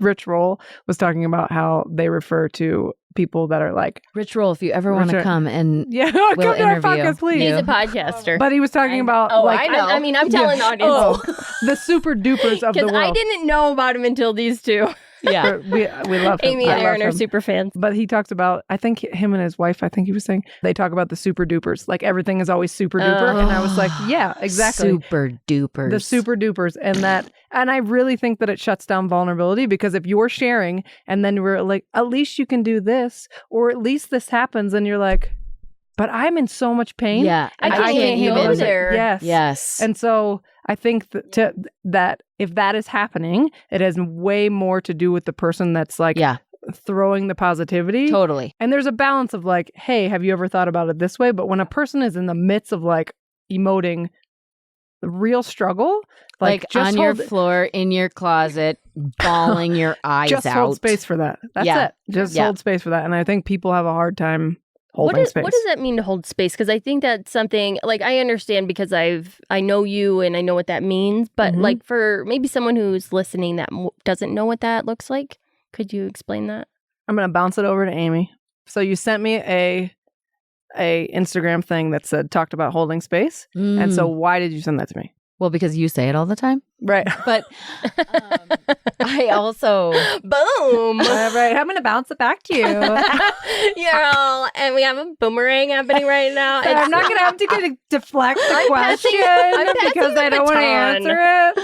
Rich Roll was talking about how they refer to people that are like Rich Roll. If you ever want to come and we'll come to our podcast, please. He's a podcaster. But he was talking about I know. I mean, I'm telling the audience. The super dupers of the world. Because I didn't know about him until these two. Yeah. we love him. Amy and Erin are super fans. But he talks about, I think him and his wife, I think he was saying, they talk about the super dupers. Like everything is always super duper. And I was like, yeah, exactly. Super dupers. The super dupers. And I really think that it shuts down vulnerability, because if you're sharing and then we're like, at least you can do this, or at least this happens, and you're like, but I'm in so much pain. Yeah. I can't handle go there. Yes. And so I think that if that is happening, it has way more to do with the person that's like throwing the positivity. Totally. And there's a balance of like, hey, have you ever thought about it this way? But when a person is in the midst of like emoting the real struggle, like just on your floor in your closet, bawling your eyes out. Just hold space for that. That's it. Just hold space for that. And I think people have a hard time holding space. What does that mean to hold space? Because I think that's something, like, I understand because I know you and I know what that means. But like for maybe someone who's listening that doesn't know what that looks like, could you explain that? I'm going to bounce it over to Amy. So you sent me a Instagram thing that talked about holding space. And so why did you send that to me? Well, because you say it all the time. Right. But I also... Boom! Right. I'm going to bounce it back to you. And we have a boomerang happening right now. So I'm not going to have to deflect the question because I don't want to answer it.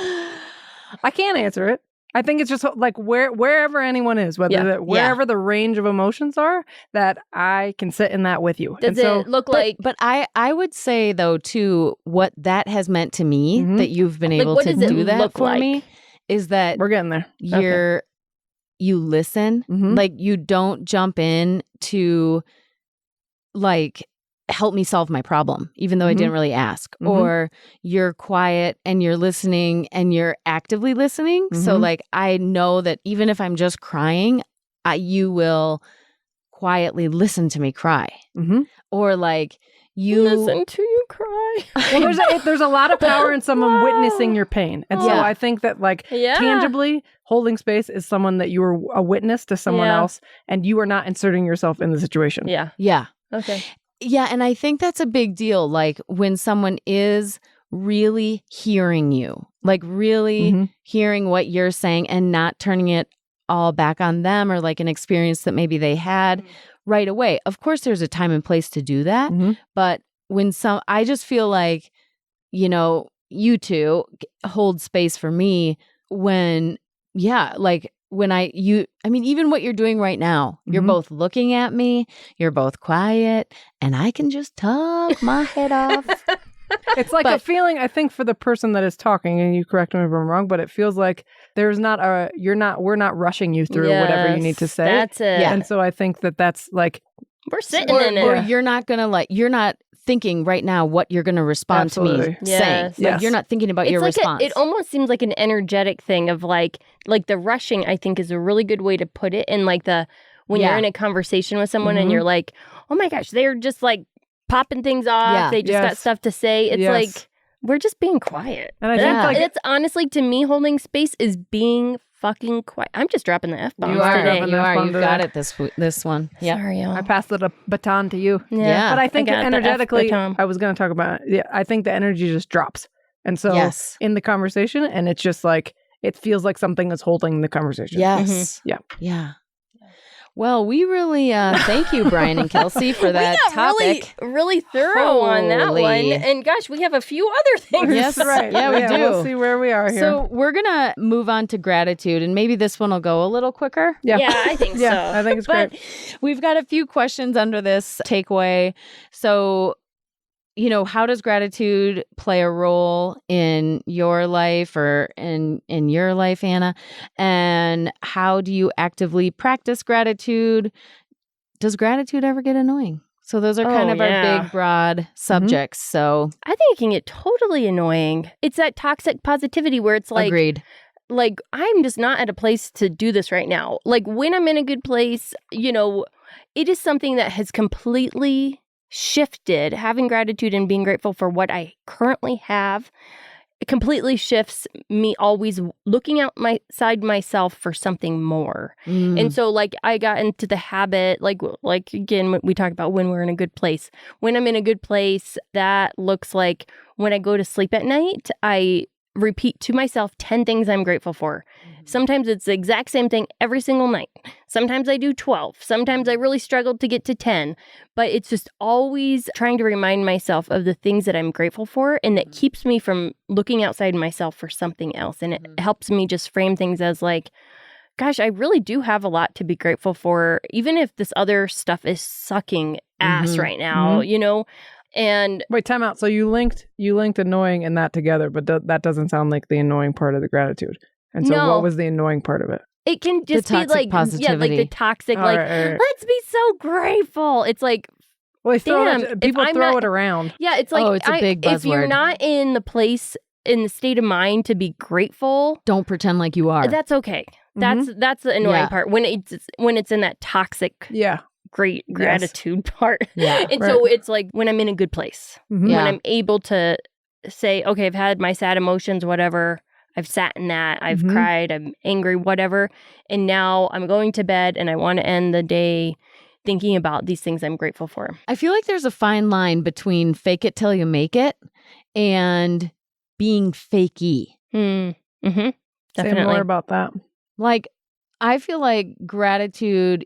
I can't answer it. I think it's just like wherever anyone is, wherever the range of emotions are, that I can sit in that with you. Does it look like? But I would say though too, what that has meant to me that you've been able to do that for me is that we're getting there. You listen, like you don't jump in to like help me solve my problem, even though I didn't really ask. Or you're quiet and you're listening and you're actively listening. So like I know that even if I'm just crying, you will quietly listen to me cry. Or like you listen to you cry. Well, there's a lot of power in someone witnessing your pain. And so I think that like tangibly holding space is someone that you are a witness to someone else and you are not inserting yourself in the situation. Yeah. Okay. Yeah, and I think that's a big deal. Like when someone is really hearing you, like really hearing what you're saying and not turning it all back on them or like an experience that maybe they had right away. Of course, there's a time and place to do that. But when I just feel like, you two hold space for me when, even what you're doing right now, you're both looking at me, you're both quiet, and I can just talk my head off. It's like a feeling, I think, for the person that is talking, and you correct me if I'm wrong, but it feels like we're not rushing you through whatever you need to say. That's it. Yeah. And so I think that's like, we're sitting in it. Or you're not thinking right now what you're going to respond to me saying. Like you're not thinking about your response. It almost seems like an energetic thing of like the rushing, I think, is a really good way to put it. And like when you're in a conversation with someone and you're like, oh my gosh, they're just like popping things off. They just got stuff to say. It's like, we're just being quiet. And I think it's honestly, to me, holding space is being fucking quiet. I'm just dropping the F-bombs today. You are. You've got it this one. Yeah. Sorry, y'all. I passed the baton to you. Yeah. But I think energetically, I was going to talk about I think the energy just drops. And so in the conversation, and it's just like, it feels like something is holding the conversation. Yes. Yeah. Well, we really thank you, Brian and Kelsey, for that topic. Really thorough on that one. And gosh, we have a few other things. Yes, right. Yeah, we do. We'll see where we are here. So we're going to move on to gratitude, and maybe this one will go a little quicker. Yeah, I think so. I think it's great. We've got a few questions under this takeaway. So, how does gratitude play a role in your life or in your life, Anna? And how do you actively practice gratitude? Does gratitude ever get annoying? So those are kind of our big, broad subjects. So I think it can get totally annoying. It's that toxic positivity where it's like, agreed. Like, I'm just not at a place to do this right now. Like, when I'm in a good place, it is something that has completely shifted. Having gratitude and being grateful for what I currently have, it completely shifts me always looking outside myself for something more. And so like I got into the habit, like again, we talk about when we're in a good place. When I'm in a good place, that looks like when I go to sleep at night, I repeat to myself 10 things I'm grateful for. Sometimes it's the exact same thing every single night. Sometimes I do 12. Sometimes I really struggled to get to 10. But it's just always trying to remind myself of the things that I'm grateful for, and that keeps me from looking outside myself for something else. And it helps me just frame things as like, gosh, I really do have a lot to be grateful for, even if this other stuff is sucking ass right now, And wait, time out. So you linked annoying and that together, but that doesn't sound like the annoying part of the gratitude. And so what was the annoying part of it? It can just be like, positivity. like the toxic, all right. Let's be so grateful. It's like, well, people throw it around. Yeah, it's like, it's a big buzzword. If you're not in the state of mind to be grateful, don't pretend like you are. That's okay. That's the annoying part when it's in that toxic great gratitude part. Yeah. And so it's like when I'm in a good place, Mhm. Yeah. when I'm able to say, okay, I've had my sad emotions, whatever. I've sat in that. I've Mhm. cried. I'm angry, whatever. And now I'm going to bed and I want to end the day thinking about these things I'm grateful for. I feel like there's a fine line between fake it till you make it and being fakey. Mm-hmm. Say Definitely. more about that. Like, I feel like gratitude,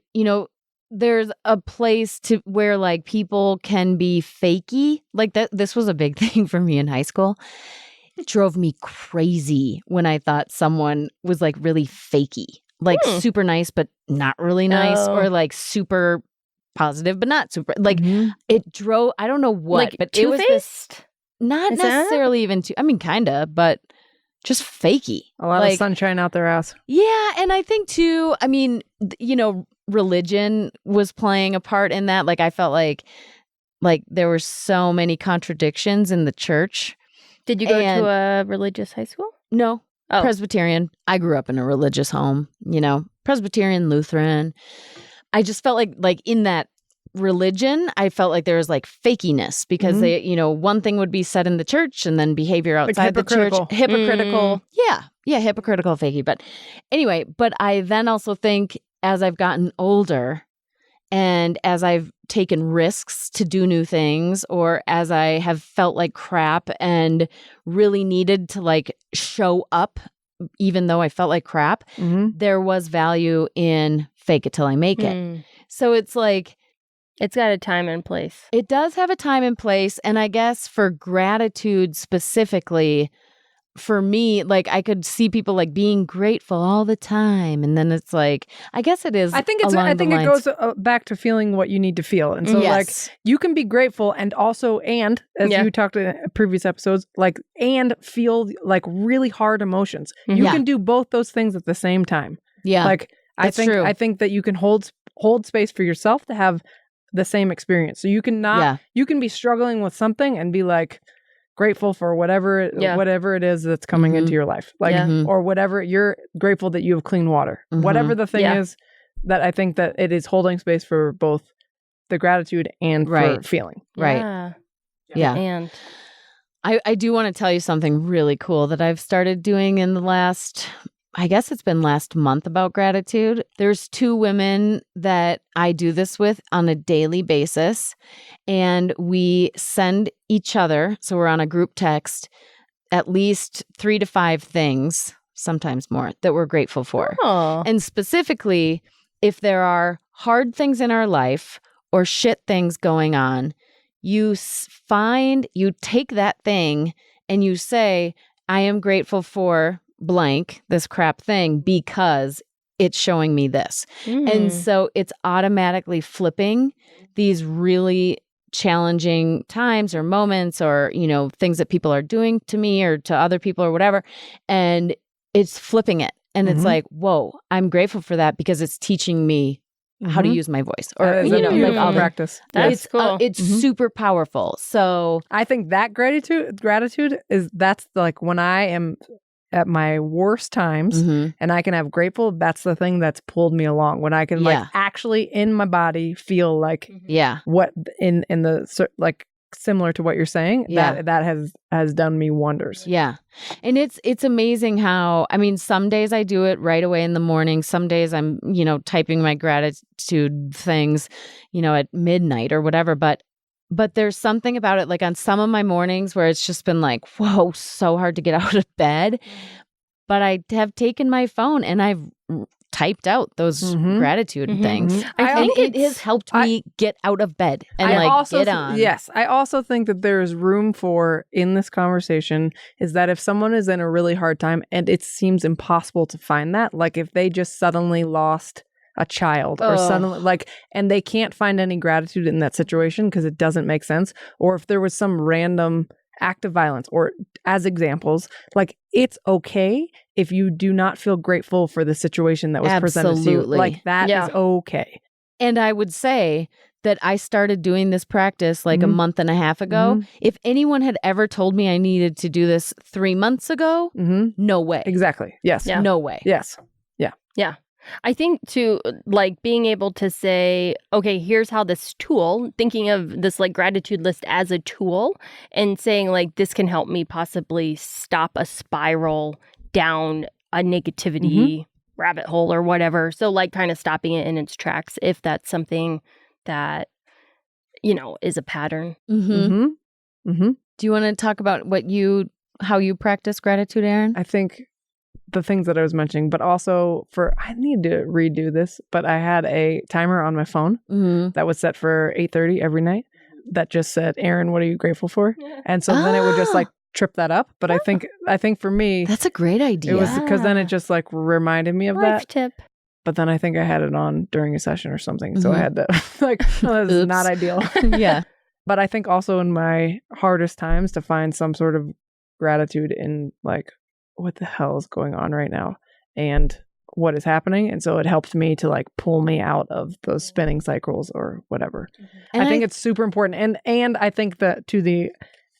there's a place to where like people can be fakey. Like this was a big thing for me in high school. It drove me crazy when I thought someone was like really fakey, like super nice, but not really nice, Oh. or like super positive, but not super. Like Mhm. it drove, I don't know what, Like but it was this, two-faced? not Is that- necessarily even I mean, kind of, but just fakey. A lot like, of sunshine out their ass. Yeah, and I think too, I mean, religion was playing a part in that. Like I felt like there were so many contradictions in the church. Did you go And- to a religious high school? No, Oh. Presbyterian. I grew up in a religious home, Presbyterian, Lutheran. I just felt like in that religion, I felt like there was like fakiness because Mhm. they, one thing would be said in the church and then behavior outside the church. hypocritical. Hypocritical. Yeah, hypocritical, fakey. But anyway, but I then also think as I've gotten older and as I've taken risks to do new things, or as I have felt like crap and really needed to like show up, even though I felt like crap, Mhm. there was value in fake it till I make it. Mm. So it's like, It's got a time and place. it does have a time and place. And I guess for gratitude specifically, for me, like I could see people like being grateful all the time. And then it's like, I guess it is. I think it lines- goes back to feeling what you need to feel. And so like Yes. you can be grateful and also, and as Yeah. you talked in previous episodes, like, and feel like really hard emotions. You Yeah. can do both those things at the same time. Yeah. Like that's true. I think that you can hold space for yourself to have the same experience. So you can you can be struggling with something and be like grateful for whatever it is that's coming Mhm. into your life. Like Yeah. Mhm. or whatever, you're grateful that you have clean water. Mhm. Whatever the thing Yeah. is, that I think that it is holding space for both the gratitude and for Right. feeling. Right. Yeah. And I do want to tell you something really cool that I've started doing in the last, I guess it's been last month about gratitude. There's 2 women that I do this with on a daily basis, and we send each other, so we're on a group text, at least 3 to 5 things, sometimes more, that we're grateful for. oh, And specifically, if there are hard things in our life or shit things going on, you take that thing and you say, I am grateful for blank, this crap thing, because it's showing me this. And so it's automatically flipping these really challenging times or moments or, things that people are doing to me or to other people or whatever. And it's flipping it. And it's Mhm. like, whoa, I'm grateful for that because it's teaching me how to Mhm. use my voice That or, is a like beautiful all the practice. That's Yes. cool. It's Mhm. super powerful. So I think that gratitude is that's like when I am at my worst times mhm. and I can have grateful, that's the thing that's pulled me along. When I can Yeah. like actually in my body feel like Yeah. what in the like similar to what you're saying, Yeah. that has done me wonders. Yeah. And it's amazing how, I mean, some days I do it right away in the morning. Some days I'm, typing my gratitude things, at midnight or whatever. But there's something about it, like on some of my mornings where it's just been like, whoa, so hard to get out of bed. But I have taken my phone and I've typed out those Mhm. gratitude Mhm. things. I And think it has it's- helped me get out of bed and get on. Yes, I also think that there is room for in this conversation is that if someone is in a really hard time and it seems impossible to find that, like if they just suddenly lost a child or Ugh. suddenly and they can't find any gratitude in that situation because it doesn't make sense, or if there was some random act of violence, or as examples, like it's okay if you do not feel grateful for the situation that was presented to you. Absolutely. Like that Yeah. is okay. And I would say that I started doing this practice like a Mhm. month and a half ago. If anyone had ever told me I needed to do this 3 months ago, Mm-hmm. no way. Exactly. Yes. Yeah. No way. Yes. Yeah. I think too, like being able to say, okay, here's how this tool, thinking of this like gratitude list as a tool and saying like, this can help me possibly stop a spiral down a negativity rabbit hole or whatever. So like kind of stopping it in its tracks if that's something that, you know, is a pattern. Do you want to talk about how you practice gratitude, Erin? I think the things that I was mentioning, but also I need to redo this, but I had a timer on my phone that was set for 8:30 every night that just said, Erin, what are you grateful for? Yeah. And so then it would just like trip that up. But I think for me, that's a great idea. It was because then it just like reminded me of Life that. tip. But then I think I had it on during a session or something. So I had to like, oh, this is not ideal. Yeah. But I think also in my hardest times to find some sort of gratitude in like, what the hell is going on right now and what is happening. And so it helped me to like pull me out of those spinning cycles or whatever. And I think it's super important. And I think that to the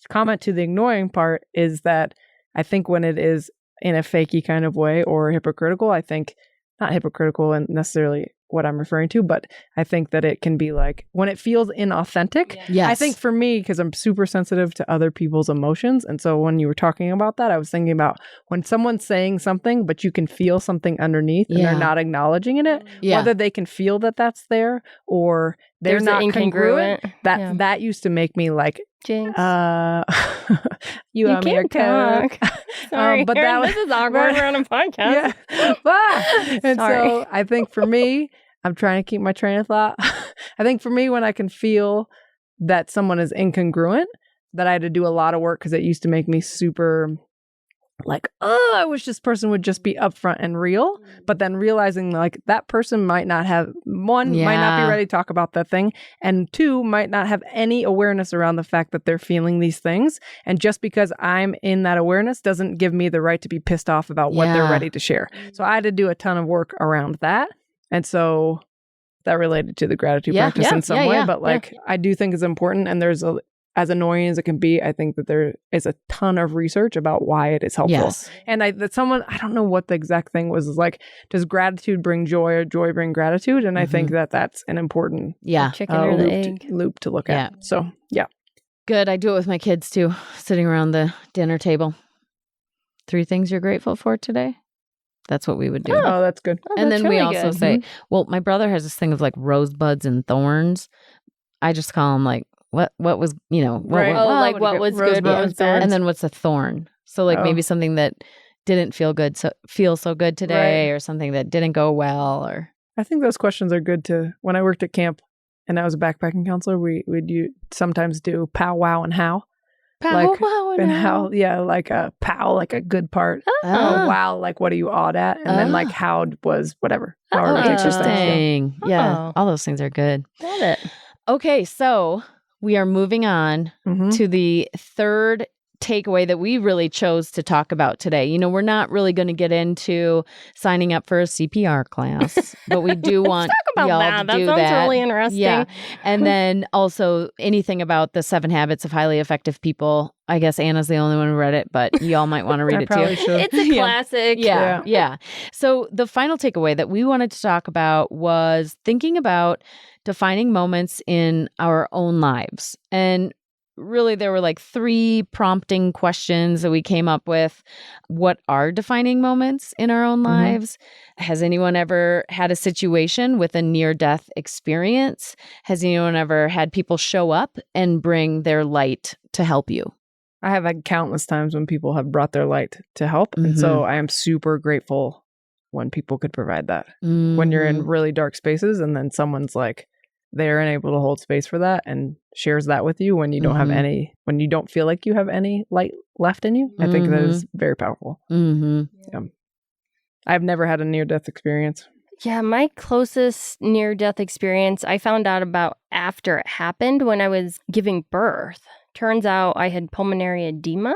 comment to the ignoring part is that I think when it is in a fakey kind of way or hypocritical, I think not hypocritical and necessarily what I'm referring to, but I think that it can be like when it feels inauthentic. Yes. I think for me, because I'm super sensitive to other people's emotions. And so when you were talking about that, I was thinking about when someone's saying something, but you can feel something underneath and they're not acknowleding it, whether they can feel that that's there or they're not congruent. That used to make me like, Jinx. You owe me a Coke. Sorry, but Erin, this is awkward. We're on a podcast. And so I think for me, I'm trying to keep my train of thought. I think for me, when I can feel that someone is incongruent, that I had to do a lot of work because it used to make me super like, oh, I wish this person would just be upfront and real. But then realizing like that person might not have, might not be ready to talk about that thing. And two, might not have any awareness around the fact that they're feeling these things. And just because I'm in that awareness doesn't give me the right to be pissed off about what they're ready to share. So I had to do a ton of work around that. And so that related to the gratitude practice in some way. But like, I do think it's important. And there's as annoying as it can be, I think that there is a ton of research about why it is helpful. Yes. And I don't know what the exact thing was like, does gratitude bring joy or joy bring gratitude? And I think that that's an important chicken or the egg loop to look at. So, Good. I do it with my kids too, sitting around the dinner table. 3 things you're grateful for today. That's what we would do. Oh, that's good. And then we also good. say, well, my brother has this thing of like rosebuds and thorns. I just call them like, what was, what was good, what was bad. And then what's a thorn? So like maybe something that didn't feel so good today or something that didn't go well or. I think those questions are good to, when I worked at camp and I was a backpacking counselor, we'd sometimes do pow, wow, and how. Wow, and how, like a pow, like a good part. Wow, like what are you awed at? And then like how was whatever. Interesting. Yeah, all those things are good. Got it. Okay, so we are moving on to the third takeaway that we really chose to talk about today. We're not really going to get into signing up for a CPR class, but we do want talk about y'all that. to do that sounds really interesting. Yeah. And then also anything about the 7 habits of highly effective people. I guess Anna's the only one who read it, but y'all might want to read it too. It's a classic. Yeah. So the final takeaway that we wanted to talk about was thinking about defining moments in our own lives. And really, there were like 3 prompting questions that we came up with. What are defining moments in our own lives? Has anyone ever had a situation with a near-death experience? Has anyone ever had people show up and bring their light to help you? I have had countless times when people have brought their light to help. And so I am super grateful when people could provide that. When you're in really dark spaces and then someone's like, there and able to hold space for that and shares that with you when you don't have any, when you don't feel like you have any light left in you. I think that is very powerful. Yeah. I've never had a near-death experience. Yeah, my closest near-death experience I found out about after it happened when I was giving birth. Turns out I had pulmonary edema.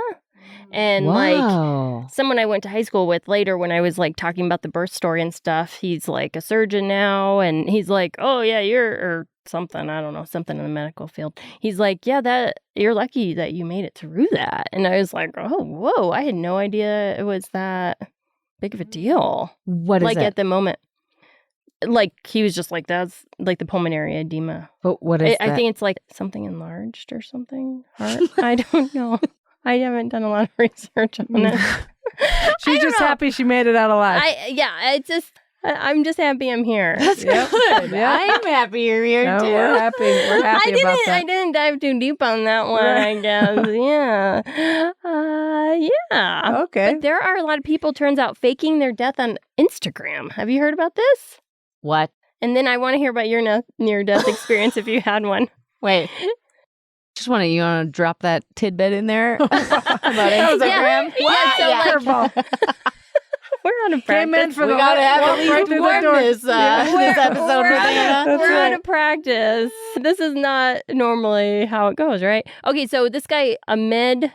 And like someone I went to high school with later when I was like talking about the birth story and stuff, he's like a surgeon now. And he's like, oh yeah, or something, I don't know, something in the medical field. He's like, yeah, that you're lucky that you made it through that. And I was like, oh, whoa, I had no idea it was that big of a deal. What is like it? At the moment. Like he was just like, that's like the pulmonary edema. But what is that? I think it's like something enlarged or something. Heart? I don't know. I haven't done a lot of research on it. She's just happy she made it out alive. I'm just happy I'm here. That's good. Yeah. I'm happy you're here No, too. we're happy. We're happy about that. I didn't dive too deep on that one, I guess. Yeah. Okay. But there are a lot of people, turns out, faking their death on Instagram. Have you heard about this? What? And then I want to hear about your near-death experience if you had one. Wait. You want to drop that tidbit in there about Instagram? Curveball. We're on a Came in practice. for We the got to have walk at right least through the one door. this episode. We're right. on a practice. This is not normally how it goes, right? Okay, so this guy, Ahmed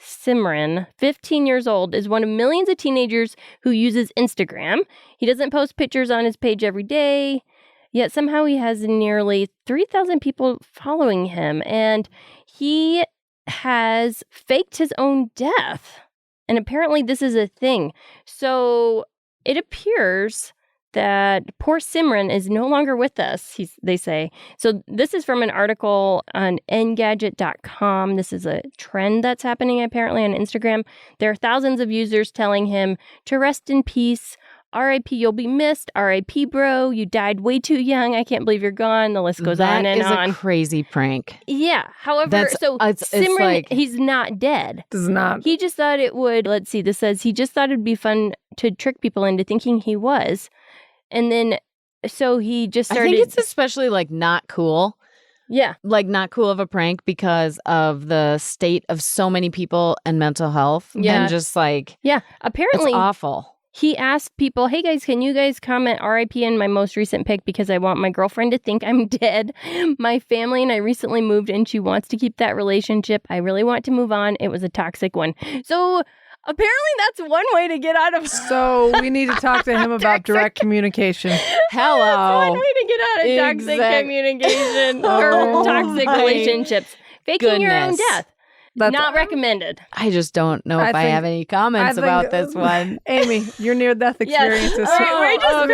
Simran, 15 years old, is one of millions of teenagers who uses Instagram. He doesn't post pictures on his page every day, yet somehow he has nearly 3,000 people following him, and he has faked his own death. And apparently this is a thing. So it appears that poor Simran is no longer with us, they say. So this is from an article on Engadget.com. This is a trend that's happening apparently on Instagram. There are thousands of users telling him to rest in peace. R.I.P. You'll be missed. R.I.P. Bro. You died way too young. I can't believe you're gone. The list goes on and on. That is a crazy prank. Yeah. However, it's Simran, like, he's not dead. Does not. He just thought it would, let's see, this says he just thought it'd be fun to trick people into thinking he was. And then, so he just started. I think it's especially like not cool. Yeah. Like not cool of a prank because of the state of so many people and mental health. Yeah. And just like, Yeah. Apparently, it's awful. he asked people, hey guys, can you guys comment RIP in my most recent pic because I want my girlfriend to think I'm dead. My family and I recently moved and she wants to keep that relationship. I really want to move on. It was a toxic one. So apparently that's one way to get out of. So we need to talk to him about direct communication. Hello. That's one way to get out of toxic communication or toxic relationships. Faking your own death. That's Not recommended. I just don't know if I have any comments about this one. Amy, your near-death experiences. Yes. All right, we're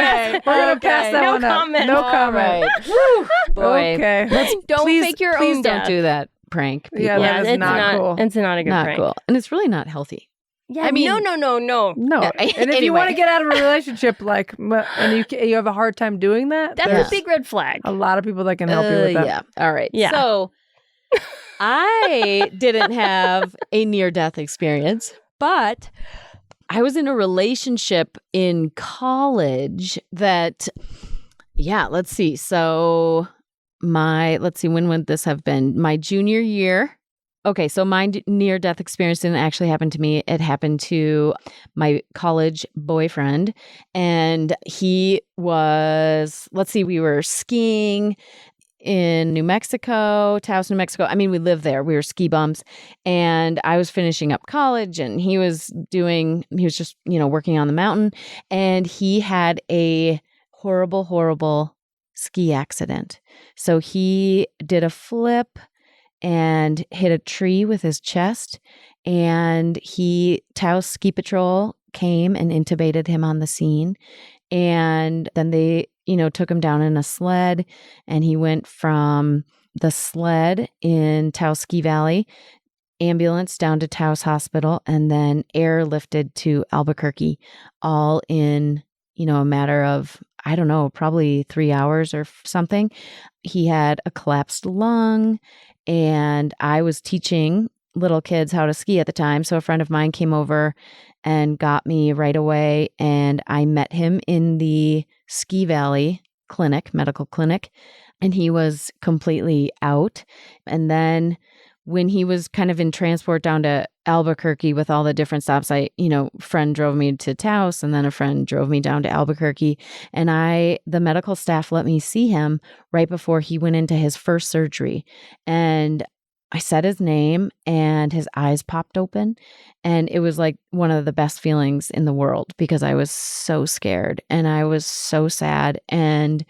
We're going to pass that No one up. comment. No All comment. Right. Boy. Okay. Don't fake your Please own don't death. do that prank. People. Yeah, that is it's not cool. It's not a good Not prank. cool. And it's really not healthy. Yeah, I mean- no. No. Yeah, And if you want to get out of a relationship, like, and you have a hard time doing that, That's there's a big red flag. a lot of people that can help you with that. Yeah. All right. Yeah. So I didn't have a near-death experience, but I was in a relationship in college that, let's see. So when would this have been? My junior year. Okay, so my near-death experience didn't actually happen to me. It happened to my college boyfriend. And he was, we were skiing in New Mexico, Taos, New Mexico. I mean, we lived there. We were ski bums. And I was finishing up college and he was just, working on the mountain. And he had a horrible, horrible ski accident. So he did a flip and hit a tree with his chest, and Taos Ski Patrol came and intubated him on the scene, and then they, took him down in a sled, and he went from the sled in Taos Ski Valley, ambulance down to Taos Hospital, and then airlifted to Albuquerque, all in, a matter of, I don't know, probably 3 hours or something. He had a collapsed lung. And I was teaching little kids how to ski at the time. So a friend of mine came over and got me right away. And I met him in the Ski Valley medical clinic. And he was completely out. And then when he was kind of in transport down to Albuquerque with all the different stops, friend drove me to Taos and then a friend drove me down to Albuquerque. And the medical staff let me see him right before he went into his first surgery. And I said his name and his eyes popped open. And it was like one of the best feelings in the world because I was so scared and I was so sad and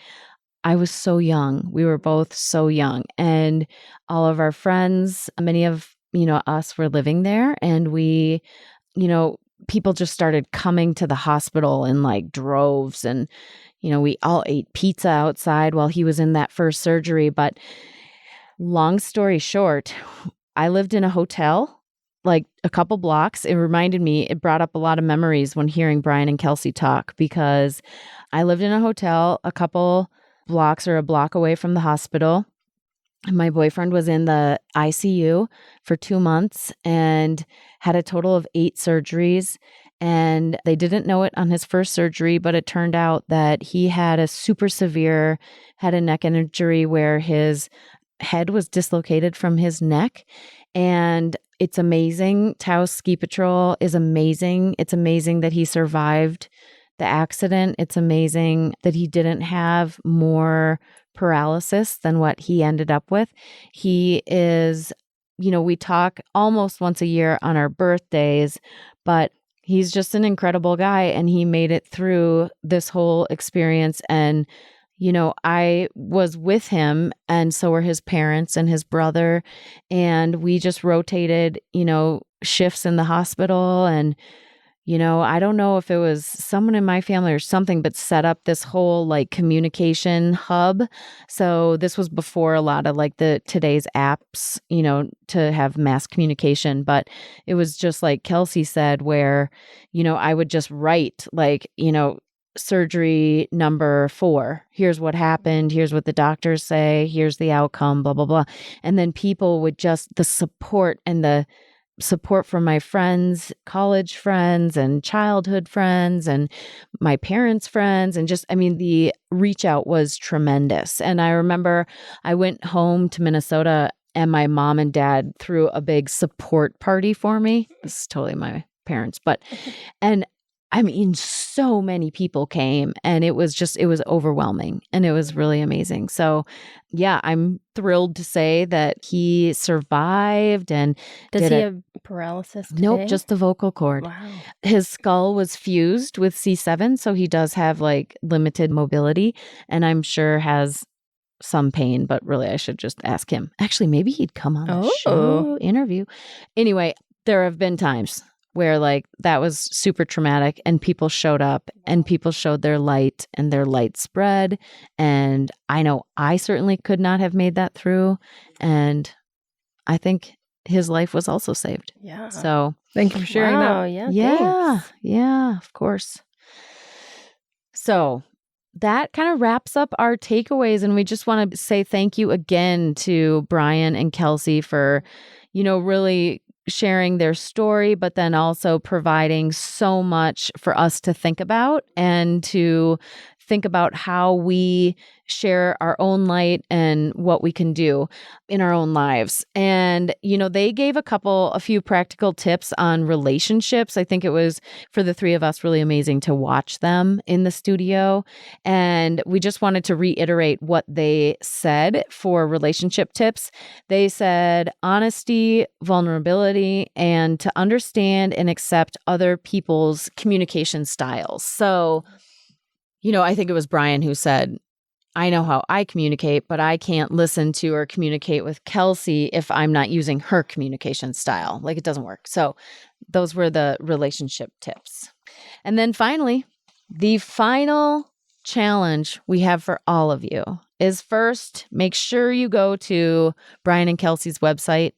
I was so young. We were both so young. And all of our friends, many of, us were living there. And we, people just started coming to the hospital in like droves. And, we all ate pizza outside while he was in that first surgery. But long story short, I lived in a hotel, like a couple blocks. It brought up a lot of memories when hearing Brian and Kelsey talk, because I lived in a hotel a couple blocks or a block away from the hospital. My boyfriend was in the ICU for 2 months and had a total of 8 surgeries. And they didn't know it on his first surgery, but it turned out that he had a super severe head and neck injury where his head was dislocated from his neck. And it's amazing. Taos Ski Patrol is amazing. It's amazing that he survived the accident. It's amazing that he didn't have more paralysis than what he ended up with. He is, we talk almost once a year on our birthdays, but he's just an incredible guy, and he made it through this whole experience. And, I was with him, and so were his parents and his brother, and we just rotated, shifts in the hospital. And, I don't know if it was someone in my family or something, but set up this whole like communication hub. So this was before a lot of like today's apps, to have mass communication. But it was just like Kelsey said, where, I would just write like, surgery number 4. Here's what happened. Here's what the doctors say. Here's the outcome, blah, blah, blah. And then people would just, the support from my friends, college friends and childhood friends and my parents' friends. And just, the reach out was tremendous. And I remember I went home to Minnesota and my mom and dad threw a big support party for me. This is totally my parents, and so many people came, and it was overwhelming, and it was really amazing. So yeah, I'm thrilled to say that he survived. And does he have paralysis today? Nope, just the vocal cord. Wow. His skull was fused with C7, so he does have like limited mobility, and I'm sure has some pain, but really I should just ask him. Actually, maybe he'd come on the show interview. Anyway, there have been times where like that was super traumatic, and people showed up and people showed their light, and their light spread. And I know I certainly could not have made that through. And I think his life was also saved. Yeah. So thank you for sharing that. Yeah. Yeah, of course. So that kind of wraps up our takeaways. And we just want to say thank you again to Brian and Kelsey for, really sharing their story, but then also providing so much for us to think about, and to think about how we share our own light and what we can do in our own lives. And, they gave a few practical tips on relationships. I think it was, for the 3 of us, really amazing to watch them in the studio. And we just wanted to reiterate what they said for relationship tips. They said honesty, vulnerability, and to understand and accept other people's communication styles. So, I think it was Brian who said, I know how I communicate, but I can't listen to or communicate with Kelsey if I'm not using her communication style. Like, it doesn't work. So those were the relationship tips. And then finally, the final challenge we have for all of you is, first, make sure you go to Brian and Kelsey's website,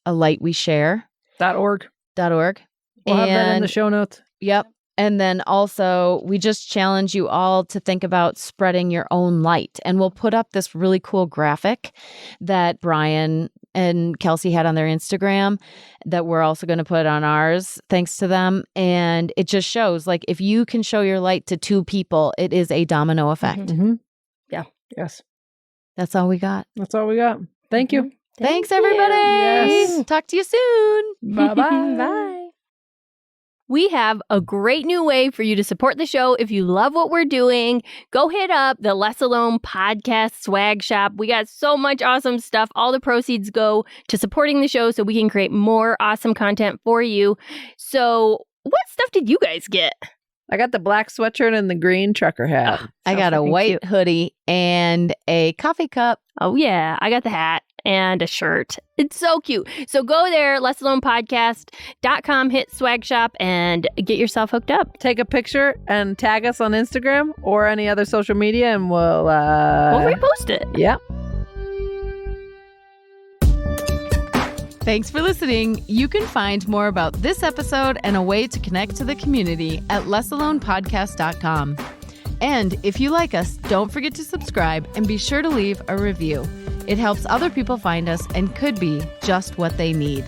alightweshare.org. We'll have that in the show notes. Yep. And then also, we just challenge you all to think about spreading your own light. And we'll put up this really cool graphic that Brian and Kelsey had on their Instagram that we're also going to put on ours, thanks to them. And it just shows, like, if you can show your light to 2 people, it is a domino effect. Mm-hmm. Yeah. Yes. That's all we got. Thank you. Thanks, everybody. Yes. Talk to you soon. Bye-bye. Bye. We have a great new way for you to support the show. If you love what we're doing, go hit up the Less Alone podcast swag shop. We got so much awesome stuff. All the proceeds go to supporting the show so we can create more awesome content for you. So what stuff did you guys get? I got the black sweatshirt and the green trucker hat. I got a white hoodie and a coffee cup. Oh, yeah. I got the hat. and a shirt. It's so cute. So go there, lessalonepodcast.com, hit swag shop, and get yourself hooked up. Take a picture and tag us on Instagram or any other social media, and we'll repost it. Yeah. Thanks for listening. You can find more about this episode and a way to connect to the community at lessalonepodcast.com. And if you like us, don't forget to subscribe and be sure to leave a review. It helps other people find us and could be just what they need.